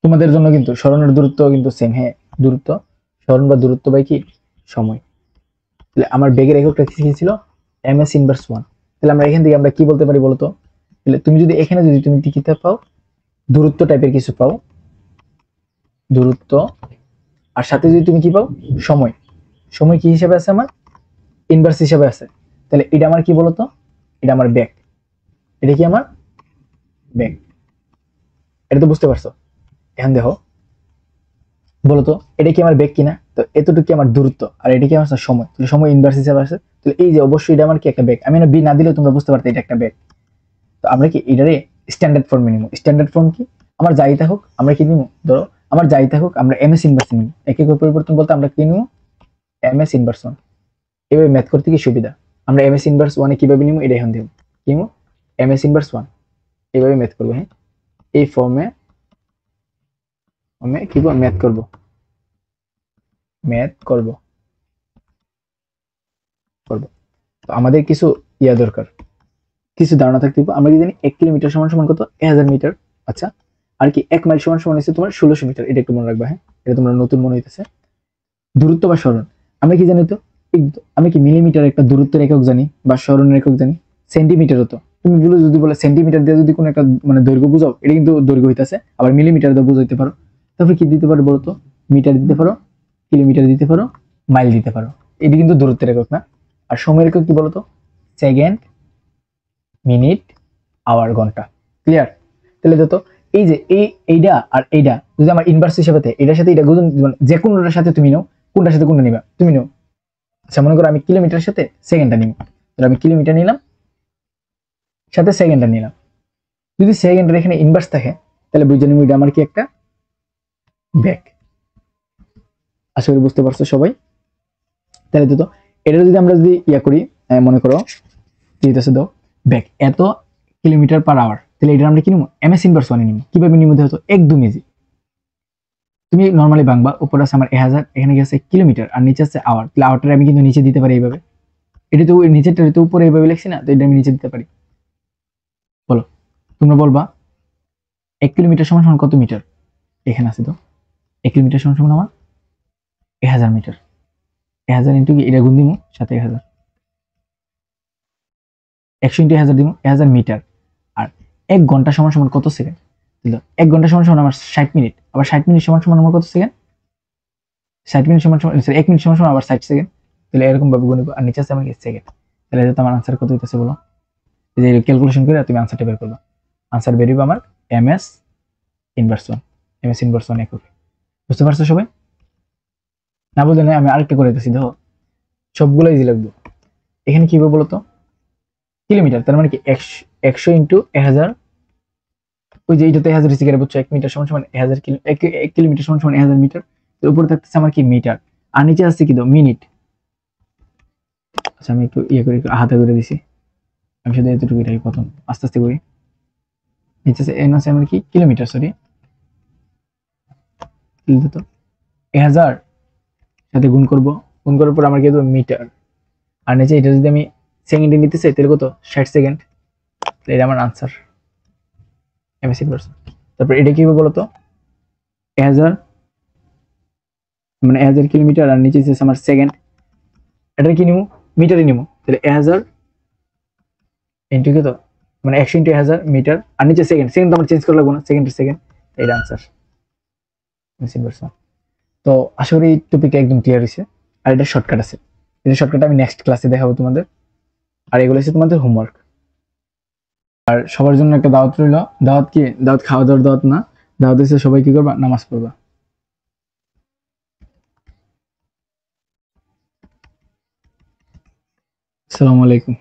তোমাদের জন্য কিন্তু সরণের দূরত্ব কিন্তু সেম। হ্যাঁ, দূরত্ব, সরণ বা দূরত্ব বাই কি সময়। তাহলে আমার বেগের এককটা কি ছিল, ms ইনভার্স 1। তাহলে আমরা এখান থেকে আমরা কি বলতে পারি বলতো, তাহলে তুমি যদি এখানে যদি তুমি টিকিটা পাও, দূরত্ব টাইপের কিছু পাও, দূরত্ব, আর সাথে যদি তুমি কি পাও, সময়, সময় কি হিসাবে আছে আমার, ইনভার্স হিসাবে আছে। তাহলে এটা আমার কি বলতো, এটা আমার বেগ, এটা কি আমার বেগ। এটা তো বুঝতে পারছো। এখন দেখো বলতো, এটা কি আমার বেগ কিনা, তো এতটুকু কি আমার দূরত্ব, আর এটা কি আমার সময়, তাহলে সময় ইনভার্স হিসাবে আছে। তাহলে এই যে অবশ্যই এটা আমার কি একটা বেগ, আমি না বি না দিলেও তোমরা বুঝতে পারতে এটা একটা বেগ। তো আমরা কি এটারে স্ট্যান্ডার্ড ফর্মে নিব। স্ট্যান্ডার্ড ফর্ম কি, আমার যাই থাকুক আমরা কি নিব, ধরো আমার যাই থাকুক আমরা ms ইনভার্স নিব। একক পরিবর্তন বলতে আমরা কি নিব, ms ইনভার্স 1। এভাবে ম্যাথ করতে কি সুবিধা, আমরা ms ইনভার্স 1 এ কিভাবে নিব এটা এখন দিব, কি নিব, ms ইনভার্স 1, এইভাবে ম্যাথ করব। হ্যাঁ, এই ফর্মে আমি কি ম্যাথ করব, ম্যাথ করব করব। তো আমাদের কিছু ইয়া দরকার, কিছু ধারণা থাকতে হবে। আমরা কি জানি 1 কিলোমিটার সমান সমান কত, 1000 মিটার। আচ্ছা, আর কি 1 মাইল সমান সমান হচ্ছে তোমার 1600 মিটার। এটা একটু মনে রাখবা। হ্যাঁ, এটা তোমরা নতুন মনে হইতেছে। দূরত্ব বা সরণ আমরা কি জানি তো, আমি কি মিলিমিটার একটা দূরত্বের একক জানি বা সরণের একক জানি, সেন্টিমিটারও তো। তুমি বলো যদি বলে সেন্টিমিটার দিয়ে যদি কোনো একটা মানে দৈর্ঘ্য বুঝাও, এটা কিন্তু দৈর্ঘ্য হইতাছে। আবার মিলিমিটার দিয়ে বুঝাইতে পারো। তারপরে কি দিতে পারো বলতো, মিটার দিতে পারো, কিলোমিটার দিতে পারো, মাইল দিতে পারো। এটি কিন্তু দূরত্বের একক না। আর সময়ের একক কি বলতো, সেকেন্ড, মিনিট, আওয়ার, ঘন্টা। ক্লিয়ার? তাহলে দেখো এই যে এইটা আর এইটা যদি আমার ইনভার্স হিসেবে থাকে, এটার সাথে এটা যে কোনোটার সাথে তুমি নাও, কোনটার সাথে কোনটা নিবা তুমি নাও। আচ্ছা, মনে করো আমি কিলোমিটারের সাথে সেকেন্ডটা নিব, তাহলে আমি কিলোমিটার নিলাম, সাথে সেকেন্ডটা নিলাম। যদি সেকেন্ডের এখানে ইনভার্স থাকে, তাহলে বুঝে নিব এটা আমার কি একটা ব্যাক। আশা করি বুঝতে পারছো সবাই। তাহলে তো এটা যদি আমরা যদি ইয়া করি, মনে করো দিতেছে দাও ব্যাক এত কিলোমিটার পার আওয়ার, তাহলে এটা আমরা কি নিব, ms ইনভার্স 1 নিব। কিভাবে নিব দেখো তো, একদম ইজি। তুমি নরমালি বাংবা, উপরে আছে আমার 1000, এখানে গেছে কিলোমিটার, আর নিচে আছে আওয়ার। তাহলে আওয়ারটা আমি কিন্তু নিচে দিতে পারি এইভাবে। এটা তো নিচেরটা তো উপরে এইভাবে লিখছি না, তো এটা আমি নিচে দিতে পারি। বলো, তোমরা বলবা 1 কিলোমিটার সমান সমান কত মিটার, এখানে আছে তো 1 কিলোমিটার সমান সমান আমার 1000 মিটার। 1000 ইন্টু কি, এটা গুণ দিব সাথে 1000, 100 ইন্টু 1000 দিব 1000 মিটার। আর 1 ঘন্টা সমান সমান কত সেকেন্ড, 1 ঘন্টা সমান সমান আমার 60 মিনিট। আবার 60 মিনিট সমান সমান আমার কত সেকেন্ড, 60 মিনিট সমান সমান 1 মিনিট সমান সমান আবার 60 সেকেন্ড। তাহলে এরকম ভাবে গুণিব, আর নিচে আছে আমার সেকেন্ড। তাহলে এটা আমার আনসার কত হইতেছে বলো, এই যে ক্যালকুলেশন করে তুমি আনসারটা বের করবা। আনসার বের হবে আমার ms ইনভার্স 1, ms ইনভার্স 1 একক। বুঝতে পারছো সবাই? না বুঝলে না, আমি আরেকটা করে দিতেছি। দেখো সবগুলো ইজি লাগবে। এখানে কি হবে বলতো, কিলোমিটার, তার মানে কি 100 ইন্টু 1000, ওই যে এইটাতে 1000 সিগারে বুঝছো, 1 মিটার সমান সমান 1000 কিলো, 1 কিলোমিটার সমান সমান 1000 মিটার। এর উপরে থাকতেছে আমার কি মিটার, আর নিচে আছে কি দাও মিনিট। আচ্ছা, আমি একটু ইয়ে করে হাতে করে দিছি, আমি শুধু এতটুকু এটাই প্রথম আস্তে আস্তে করি। নিচে আছে আমার কি কিলোমিটার, সরি তো 1000 সাথে গুণ করব, গুণ করার পর আমার কি দেবো মিটার। আর নিচে এটা যদি আমি সেকেন্ডে নিতে চাই, তাহলে কত 60 সেকেন্ড। এটা আমার আনসার ms ইনভার্স। তারপর এটা কি হবে বলতো, 1000 মানে 1000 কিলোমিটার, আর নিচে আছে আমার সেকেন্ড। এটা কি নিব, মিটারে নিব। তাহলে 1000 ইন্টু কত, মানে 100 ইন্টু 1000 মিটার, আর নিচে সেকেন্ড। সেকেন্ড তো আমার চেঞ্জ করা লাগবে না, সেকেন্ড সেকেন্ড। এটা আনসার ms ইনভার্স। তো আশা করি এই টপিকটা একদম ক্লিয়ার হয়েছে। আর এটা শর্টকাট আছে, এই শর্টকাট আমি নেক্সট ক্লাসে দেখাবো তোমাদের। আর এগুলো হচ্ছে তোমাদের হোমওয়ার্ক। আর সবার জন্য একটা দাওয়াত রইলো। দাওয়াত কি? দাওয়াত খাওয়া দাওয়ার দাওয়াত না, দাওয়াত হচ্ছে সবাই কি করবা? নামাজ পড়বা। আসসালামু আলাইকুম।